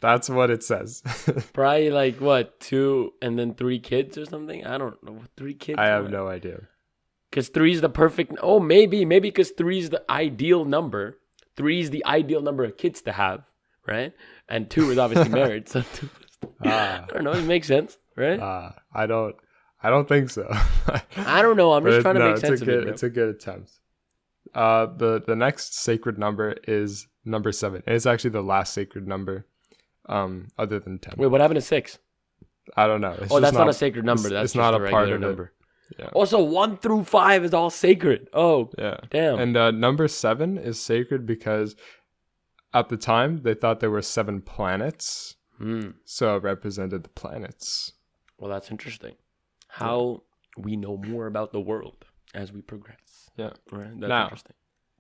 That's what it says. Probably like what, 2 and then 3 kids or something? I don't know. 3 kids? I have no idea. Because 3 is the perfect. Oh, maybe because 3 is the ideal number. 3 is the ideal number of kids to have, right? And 2 is obviously married, so 2 I don't know. It makes sense, right? I don't think so. I don't know. I'm just trying to make sense of it. It's a good attempt. The next sacred number is number 7. It's actually the last sacred number, other than 10. Wait, what happened to 6? I don't know. That's not a sacred number. That's it's not just a a part regular of number. It. Yeah. Also, 1 through 5 is all sacred. Oh, yeah. Damn. And number 7 is sacred because at the time they thought there were 7 planets, so it represented the planets. Well, that's interesting. How we know more about the world as we progress. Yeah. Right. That's now, interesting.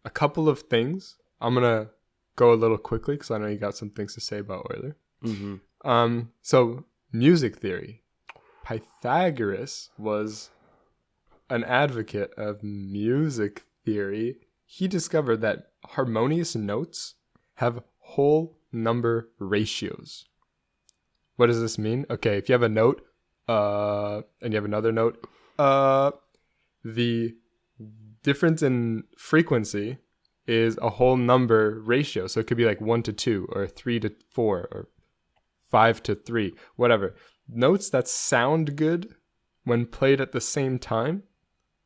A couple of things. I'm gonna go a little quickly because I know you got some things to say about Euler. Mm-hmm. So music theory. Pythagoras was an advocate of music theory. He discovered that harmonious notes have whole number ratios. What does this mean? Okay, if you have a note, and you have another note, the difference in frequency is a whole number ratio. So it could be like 1 to 2 or 3 to 4 or 5 to 3, whatever. notes that sound good when played at the same time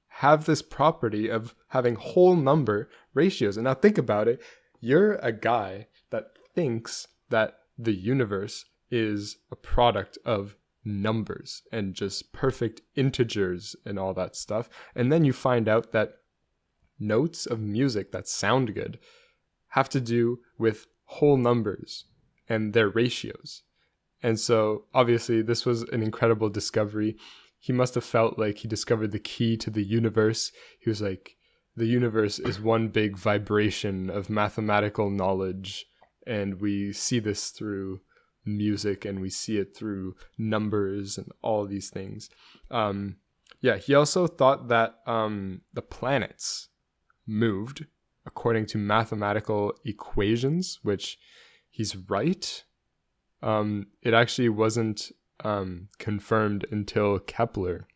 have this property of having whole number ratios. And now think about it. You're a guy that thinks that the universe is a product of numbers and just perfect integers and all that stuff. And then you find out that notes of music that sound good have to do with whole numbers and their ratios. And so obviously this was an incredible discovery. He must have felt like he discovered the key to the universe. He was like, the universe is one big vibration of mathematical knowledge, and we see this through music, and we see it through numbers and all these things. He also thought that the planets moved according to mathematical equations, which he's right. It actually wasn't confirmed until Kepler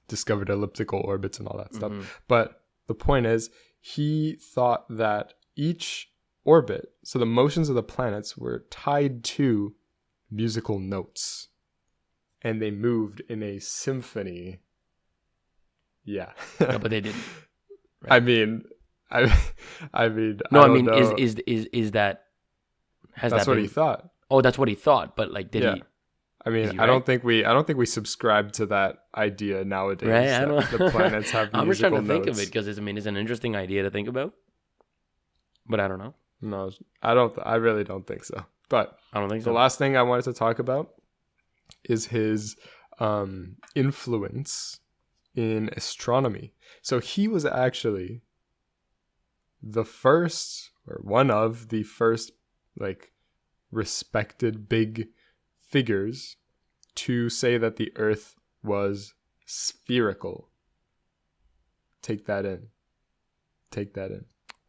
discovered elliptical orbits and all that stuff. But the point is, he thought that each orbit, so the motions of the planets, were tied to musical notes, and they moved in a symphony. Yeah. No, but they didn't. Right? I mean, no, I don't know. Is that, That's what he thought. Oh, that's what he thought. But like, did he? I mean, I don't think we subscribe to that idea nowadays. Right? That the planets have I'm just musical trying to think notes. of it because it's an interesting idea to think about. But I don't know. No, I don't. I really don't think so. But I don't think the so. last thing I wanted to talk about is his influence in astronomy. So he was actually the first, or one of the first, like, respected big figures to say that the Earth was spherical. Take that in.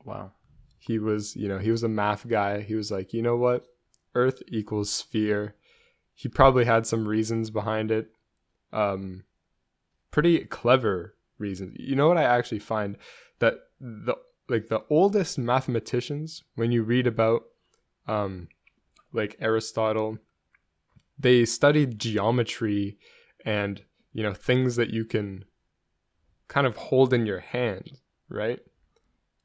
Wow. He was a math guy. He was like, you know what? Earth equals sphere. He probably had some reasons behind it. Pretty clever reasons. You know what I actually find? That the oldest mathematicians, when you read about like Aristotle, they studied geometry and, things that you can kind of hold in your hand, right?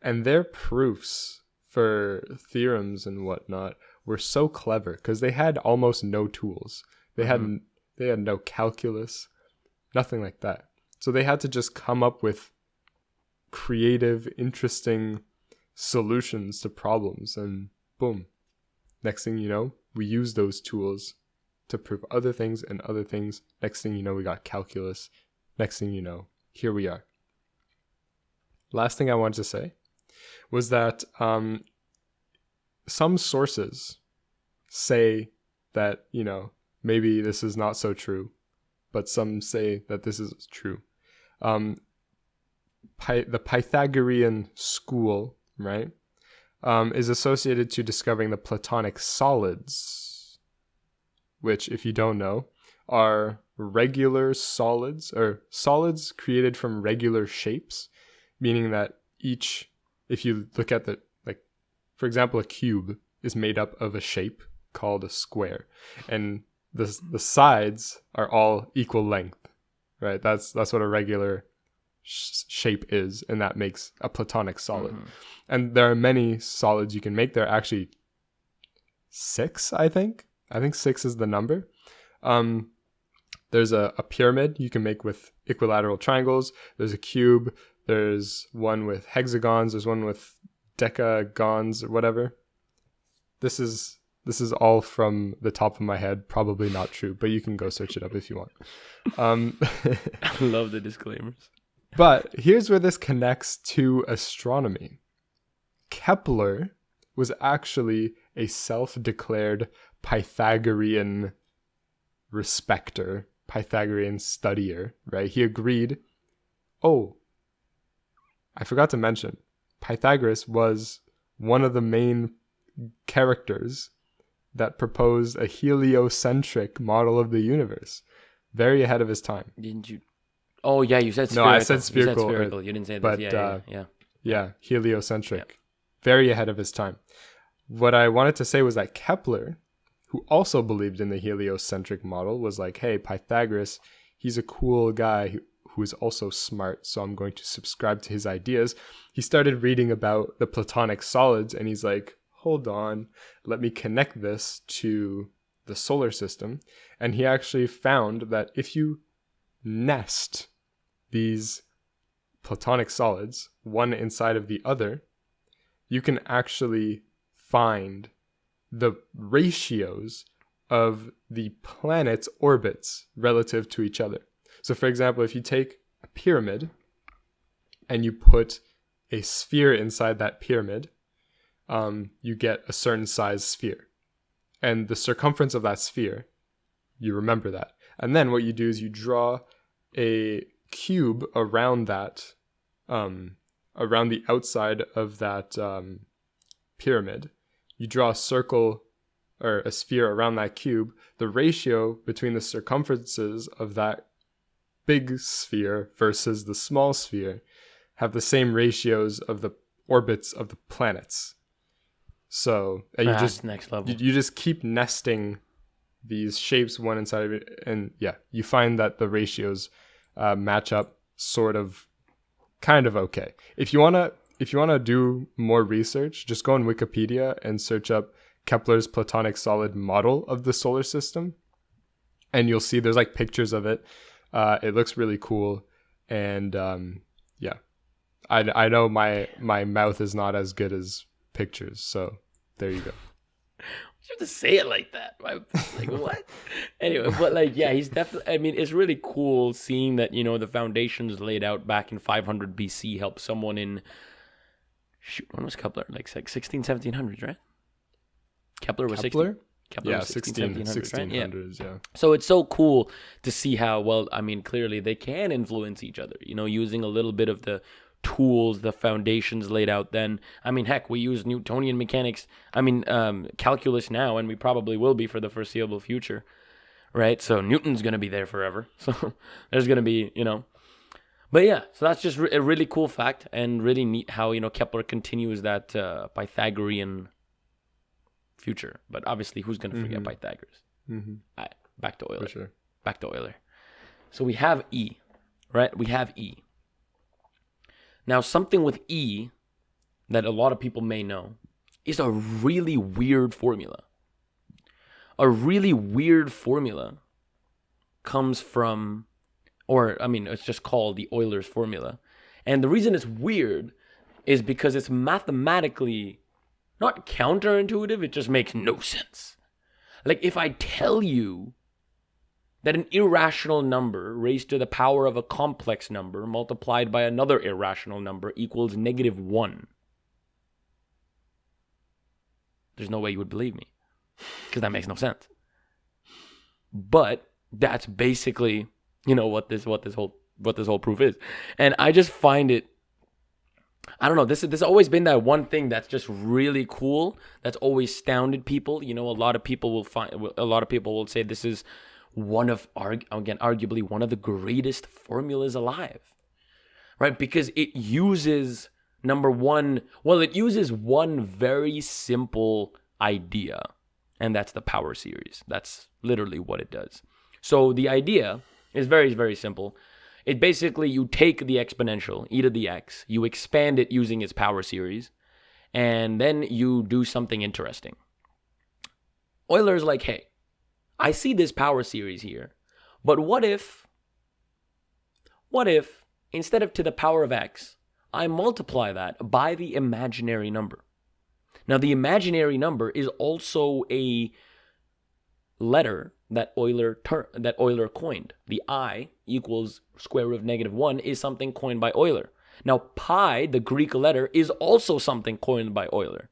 And their proofs for theorems and whatnot were so clever because they had almost no tools. They had no calculus, nothing like that. So they had to just come up with creative, interesting solutions to problems, and boom. Next thing you know, we use those tools to prove other things and other things. Next thing you know, we got calculus. Next thing you know, here we are. Last thing I wanted to say was that some sources say that, maybe this is not so true, but some say that this is true. The Pythagorean School, right, is associated to discovering the Platonic solids, which, if you don't know, are regular solids, or solids created from regular shapes, meaning that if you look at for example, a cube is made up of a shape called a square, and the sides are all equal length, right? That's what a regular shape is, and that makes a Platonic solid. And there are many solids you can make. There are actually 6, I think 6 is the number. There's a pyramid you can make with equilateral triangles. There's a cube. There's one with hexagons. There's one with decagons or whatever. This is all from the top of my head. Probably not true, but you can go search it up if you want. I love the disclaimers. But here's where this connects to astronomy. Kepler was actually a self-declared Pythagorean respecter, Pythagorean studier, right? He agreed. Oh, I forgot to mention, Pythagoras was one of the main characters that proposed a heliocentric model of the universe. Very ahead of his time. Didn't you? Oh, yeah, you said spherical. No, I said spherical. You said spherical. You didn't say but, that. Yeah, heliocentric. Yeah. Very ahead of his time. What I wanted to say was that Kepler who also believed in the heliocentric model, was like, hey, Pythagoras, he's a cool guy who is also smart, so I'm going to subscribe to his ideas. He started reading about the Platonic solids, and he's like, hold on, let me connect this to the solar system. And he actually found that if you nest these Platonic solids, one inside of the other, you can actually find the ratios of the planets' orbits relative to each other. So for example, if you take a pyramid and you put a sphere inside that pyramid, you get a certain size sphere. And the circumference of that sphere, you remember that. And then what you do is you draw a cube around that, around the outside of that pyramid. You draw a circle or a sphere around that cube. The ratio between the circumferences of that big sphere versus the small sphere have the same ratios of the orbits of the planets. So you just next level. You just keep nesting these shapes one inside of it, and yeah, you find that the ratios match up sort of, kind of okay. If you wanna do more research, just go on Wikipedia and search up Kepler's Platonic solid model of the solar system, and you'll see there's like pictures of it. It looks really cool, and yeah, I know my mouth is not as good as pictures, so there you go. You have to say it like that. Like, what? Anyway, but like, yeah, he's definitely, I mean, it's really cool seeing that, you know, the foundations laid out back in 500 BC helped someone in, when was Kepler? Like 1700s, right? Kepler was Kepler? 16. Kepler Yeah, was 1600s, right? 1600s, yeah. So it's so cool to see how, well, I mean, clearly they can influence each other, you know, using a little bit of the tools, the foundations laid out then. I mean, heck, we use Newtonian mechanics, calculus now, and we probably will be for the foreseeable future, right? So Newton's going to be there forever. So there's going to be, you know. But yeah, so that's just a really cool fact, and really neat how, you know, Kepler continues that Pythagorean future. But obviously, who's going to forget Pythagoras? Mm-hmm. All right, back to Euler. For sure. Back to Euler. So we have E, right? We have E. Now, something with E that a lot of people may know is a really weird formula. A really weird formula comes from, it's just called the Eulers Formula. And the reason it's weird is because it's mathematically not counterintuitive, it just makes no sense. Like, if I tell you that an irrational number raised to the power of a complex number multiplied by another irrational number equals -1. There's no way you would believe me, because that makes no sense. But that's basically, you know, what this whole proof is. And I just find it, I don't know, this has always been that one thing that's just really cool, that's always astounded people. You know, a lot of people will say this is arguably one of the greatest formulas alive, right? Because it uses it uses one very simple idea, and that's the power series. That's literally what it does. So the idea is very, very simple. It basically, you take the exponential, e to the x, you expand it using its power series, and then you do something interesting. Euler's like, hey, I see this power series here, but what if instead of to the power of x, I multiply that by the imaginary number? Now, the imaginary number is also a letter that Euler coined. The I equals square root of -1 is something coined by Euler. Now, pi, the Greek letter, is also something coined by Euler.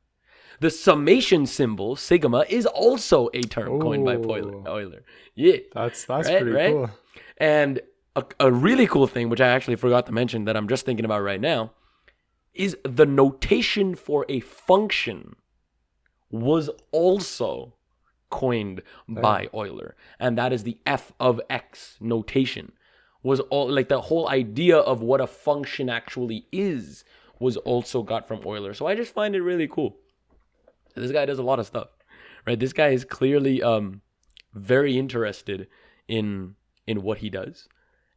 The summation symbol, sigma, is also a term coined by Euler. Yeah. That's pretty cool. And a really cool thing, which I actually forgot to mention that I'm just thinking about right now, is the notation for a function was also coined by Euler. And that is the f of x notation. Was all like the whole idea of what a function actually is was also got from Euler. So I just find it really cool. This guy does a lot of stuff, right? This guy is clearly very interested in what he does,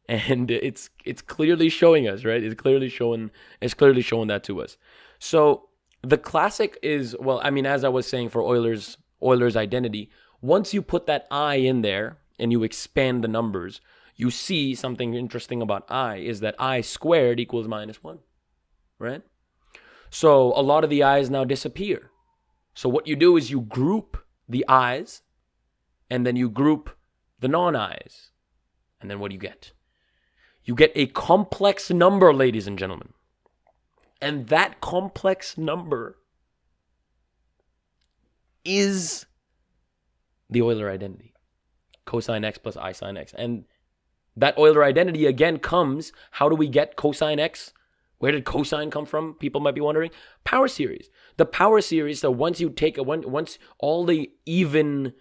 and it's clearly showing us, right? It's clearly showing that to us. So the classic is, well, I mean, as I was saying for Euler's identity, once you put that I in there and you expand the numbers, you see something interesting about I is that I squared equals -1, right? So a lot of the I's now disappear. So what you do is you group the I's and then you group the non-I's. And then what do you get? You get a complex number, ladies and gentlemen. And that complex number is the Euler identity. Cosine x plus I sine x. And that Euler identity again comes, how do we get cosine x? Where did cosine come from? People might be wondering. Power series. The power series, so once you take once all the even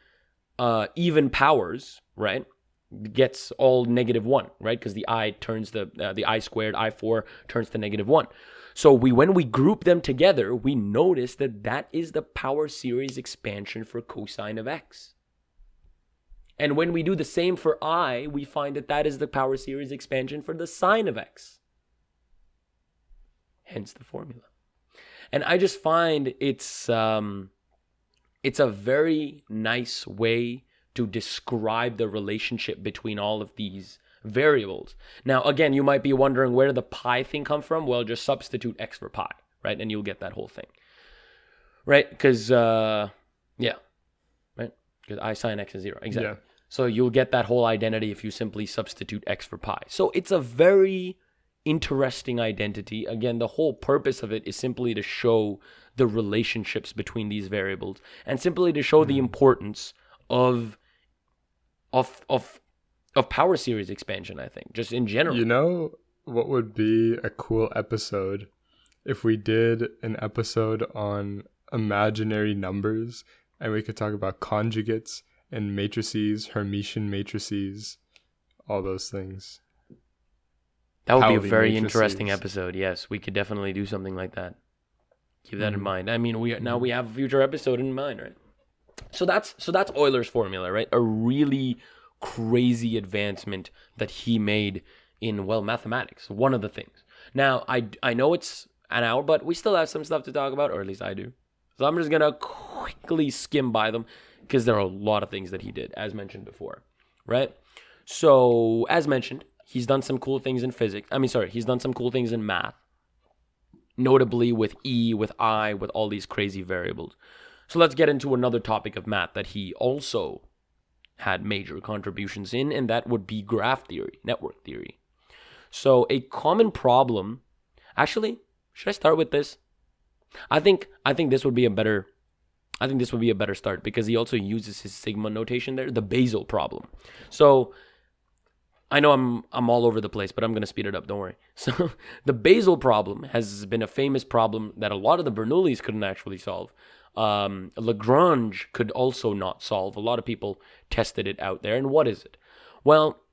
powers, right, gets all -1, right? Because the I turns the I squared, I4 turns to -1. So when we group them together, we notice that is the power series expansion for cosine of x. And when we do the same for I, we find that is the power series expansion for the sine of x. Hence the formula. And I just find it's a very nice way to describe the relationship between all of these variables. Now, again, you might be wondering, where did the pi thing come from? Well, just substitute x for pi, right? And you'll get that whole thing, right? Because, right? Because I sine x is 0, exactly. Yeah. So you'll get that whole identity if you simply substitute x for pi. So it's a very interesting identity. Again, the whole purpose of it is simply to show the relationships between these variables and simply to show the importance of power series expansion, I think, just in general. You know what would be a cool episode if we did an episode on imaginary numbers and we could talk about conjugates and matrices, Hermitian matrices, all those things. That would be a very interesting episode. Yes, we could definitely do something like that. Keep that in mind. I mean, we have a future episode in mind, right? So that's Euler's formula, right? A really crazy advancement that he made in, well, mathematics. One of the things. Now, I know it's an hour, but we still have some stuff to talk about, or at least I do. So I'm just gonna quickly skim by them because there are a lot of things that he did, as mentioned before, right? So, as mentioned, he's done some cool things in physics. He's done some cool things in math, notably with E, with I, with all these crazy variables. So let's get into another topic of math that he also had major contributions in, and that would be graph theory, network theory. So a common problem, actually, should I start with this? I think this would be a better start because he also uses his sigma notation there, the Basel problem. So I know I'm all over the place, but I'm going to speed it up, don't worry. So the Basel problem has been a famous problem that a lot of the Bernoullis couldn't actually solve. Lagrange could also not solve. A lot of people tested it out there. And what is it? Well,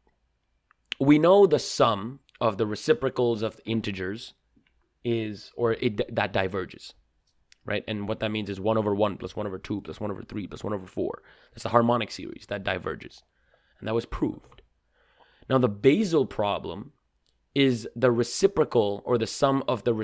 we know the sum of the reciprocals of integers that diverges, right? And what that means is 1/1 plus 1/2 plus 1/3 plus 1/4. That's the harmonic series that diverges. And that was proved. Now, the Basel problem is the reciprocal, or the sum of the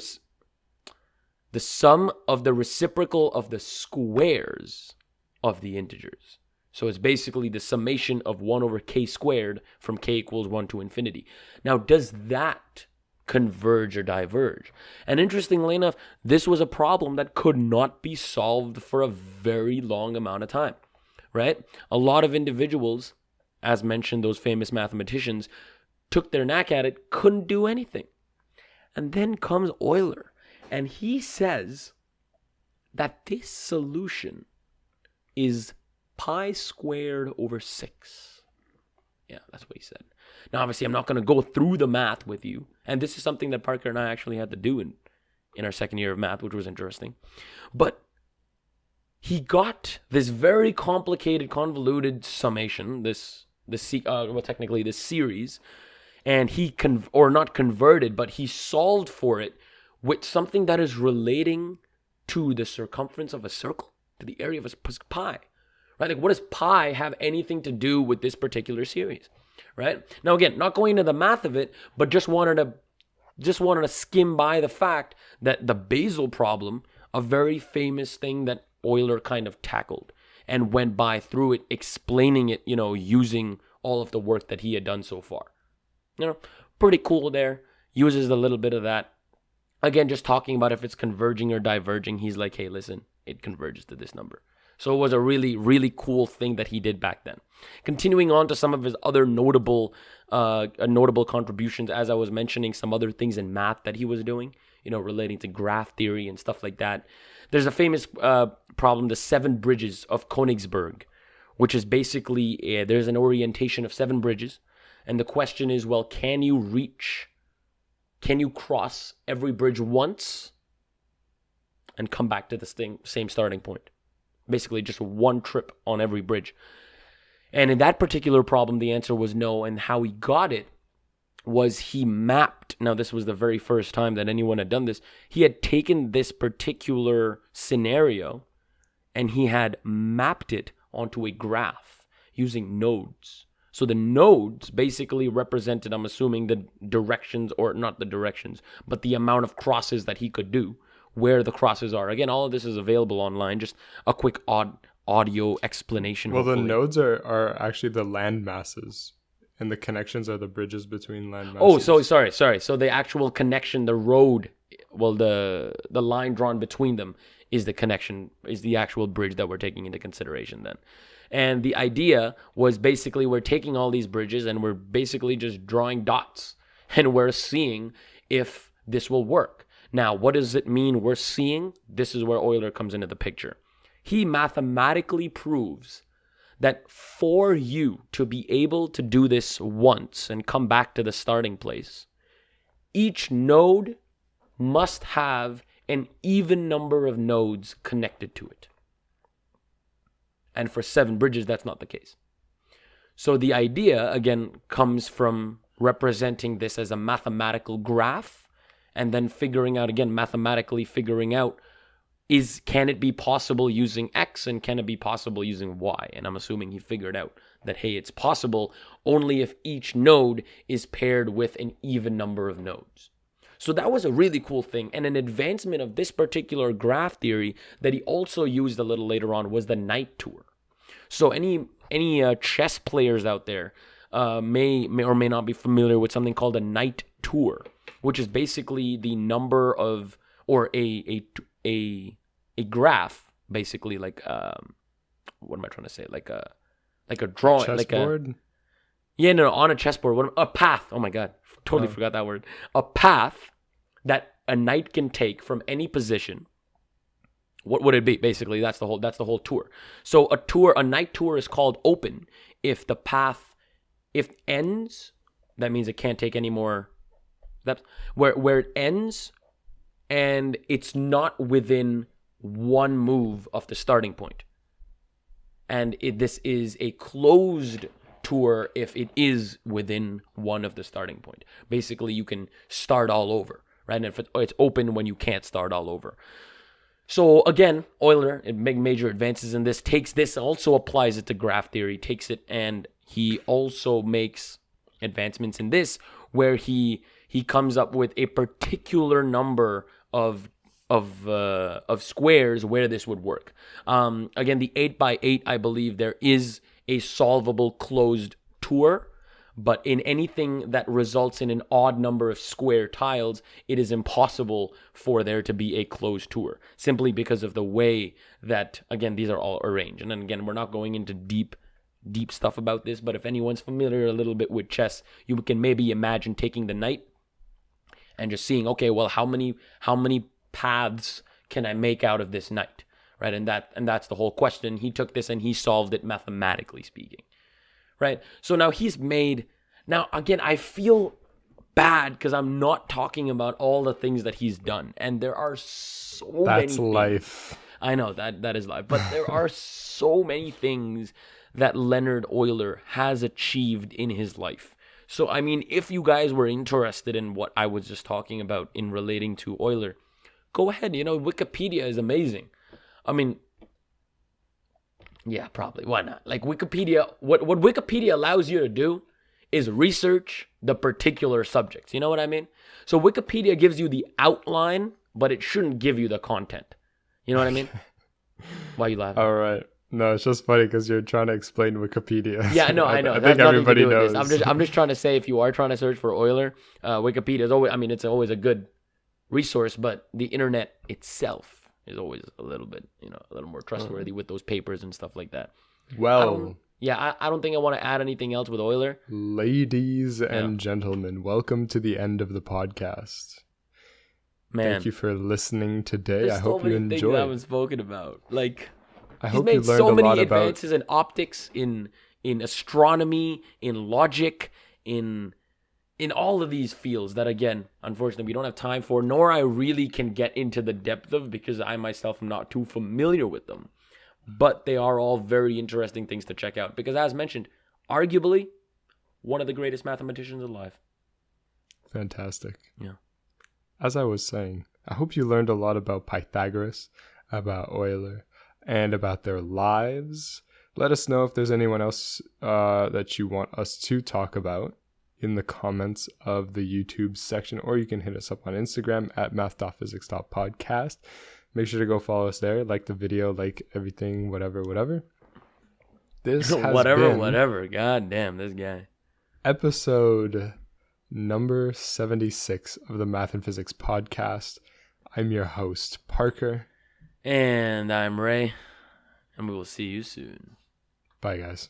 reciprocal of the squares of the integers. So it's basically the summation of 1/k squared from k equals 1 to infinity. Now, does that converge or diverge? And interestingly enough, this was a problem that could not be solved for a very long amount of time, right? A lot of individuals, as mentioned, those famous mathematicians, took their knack at it, couldn't do anything. And then comes Euler, and he says that this solution is pi squared over 6. Yeah, that's what he said. Now, obviously, I'm not going to go through the math with you, and this is something that Parker and I actually had to do in our second year of math, which was interesting. But he got this very complicated, convoluted summation, this series, and he not converted, but he solved for it with something that is relating to the circumference of a circle, to the area of a pi, right? Like, what does pi have anything to do with this particular series, right? Now, again, not going into the math of it, but just wanted to skim by the fact that the basal problem, a very famous thing that Euler kind of tackled and went by through it, explaining it, using all of the work that he had done so far. Pretty cool there. Uses a little bit of that. Again, just talking about if it's converging or diverging, he's like, hey, listen, it converges to this number. So it was a really, really cool thing that he did back then. Continuing on to some of his other notable contributions, as I was mentioning, some other things in math that he was doing, relating to graph theory and stuff like that. There's a famous problem, the 7 bridges of Königsberg, which is basically, there's an orientation of 7 bridges. And the question is, well, can you cross every bridge once and come back to the same starting point? Basically, just one trip on every bridge. And in that particular problem, the answer was no. And how he got it was he mapped. Now, this was the very first time that anyone had done this. He had taken this particular scenario and he had mapped it onto a graph using nodes. So the nodes basically represented, I'm assuming, the directions, or not the directions, but the amount of crosses that he could do, where the crosses are. Again, all of this is available online. Just a quick audio explanation. Well, hopefully. the nodes are actually the land masses, and the connections are the bridges between land masses. Oh, so sorry. So the actual connection, the road, well, the line drawn between them is the connection, is the actual bridge that we're taking into consideration then. And the idea was basically we're taking all these bridges and we're basically just drawing dots and we're seeing if this will work. Now, what does it mean we're seeing? This is where Euler comes into the picture. He mathematically proves that for you to be able to do this once and come back to the starting place, each node must have an even number of nodes connected to it. And for 7 bridges, that's not the case. So the idea, again, comes from representing this as a mathematical graph and then mathematically figuring out, can it be possible using X and can it be possible using Y? And I'm assuming he figured out that, hey, it's possible only if each node is paired with an even number of nodes. So that was a really cool thing. And an advancement of this particular graph theory that he also used a little later on was the knight tour. So any chess players out there may or may not be familiar with something called a knight tour, which is basically the number of, or a graph, basically, like what am I trying to say? Like a drawing, chessboard? On a chessboard. A path. Oh my god, totally forgot that word. A path that a knight can take from any position. What would it be? Basically, that's the whole tour. So a knight tour is called open if the path, if ends, that means it can't take any more. That's where it ends, and it's not within one move of the starting point. And this is a closed tour if it is within one of the starting point. Basically, you can start all over, right? And if it's open when you can't start all over. So again, Euler, it made major advances in this, takes this, also applies it to graph theory, takes it, and he also makes advancements in this where he comes up with a particular number of squares where this would work. Again, the 8x8, I believe there is a solvable closed tour, but in anything that results in an odd number of square tiles, it is impossible for there to be a closed tour, simply because of the way that, again, these are all arranged. And then again, we're not going into deep stuff about this, but if anyone's familiar a little bit with chess, you can maybe imagine taking the knight and just seeing, okay, well, how many paths can I make out of this knight, right? And that's the whole question. He took this and he solved it mathematically speaking. Right? So now now again, I feel bad because I'm not talking about all the things that he's done. And there are so many things. That's life. I know that is life. But there are so many things that Leonhard Euler has achieved in his life. So, I mean, if you guys were interested in what I was just talking about in relating to Euler, go ahead. Wikipedia is amazing. I mean, Yeah, probably. Why not? Like Wikipedia, what Wikipedia allows you to do is research the particular subjects. You know what I mean? So Wikipedia gives you the outline, but it shouldn't give you the content. You know what I mean? Why are you laughing? All right. No, it's just funny because you're trying to explain Wikipedia. Yeah, no, I know. I That's think everybody nothing to do with knows. this. I'm just trying to say, if you are trying to search for Euler, Wikipedia is always. I mean, it's always a good resource, but the internet itself is always a little bit, a little more trustworthy with those papers and stuff like that. Well, I don't think I want to add anything else with Euler. ladies and gentlemen, welcome to the end of the podcast. Man, Thank you for listening today. there's I hope so you many things I enjoyed. haven't spoken about. Like, I he's hope you made learned so a many lot about. advances in optics, in astronomy, in logic, in all of these fields that, again, unfortunately, we don't have time for, nor I really can get into the depth of, because I myself am not too familiar with them. But they are all very interesting things to check out, because, as mentioned, arguably one of the greatest mathematicians alive. Fantastic. Yeah. As I was saying, I hope you learned a lot about Pythagoras, about Euler, and about their lives. Let us know if there's anyone else that you want us to talk about in the comments of the YouTube section, or you can hit us up on Instagram at math.physics.podcast. Make sure to go follow us there, like the video, like everything, whatever. This has whatever. God damn, this guy. Episode number 76 of the Math and Physics podcast. I'm your host, Parker. And I'm Ray, and we will see you soon. Bye, guys.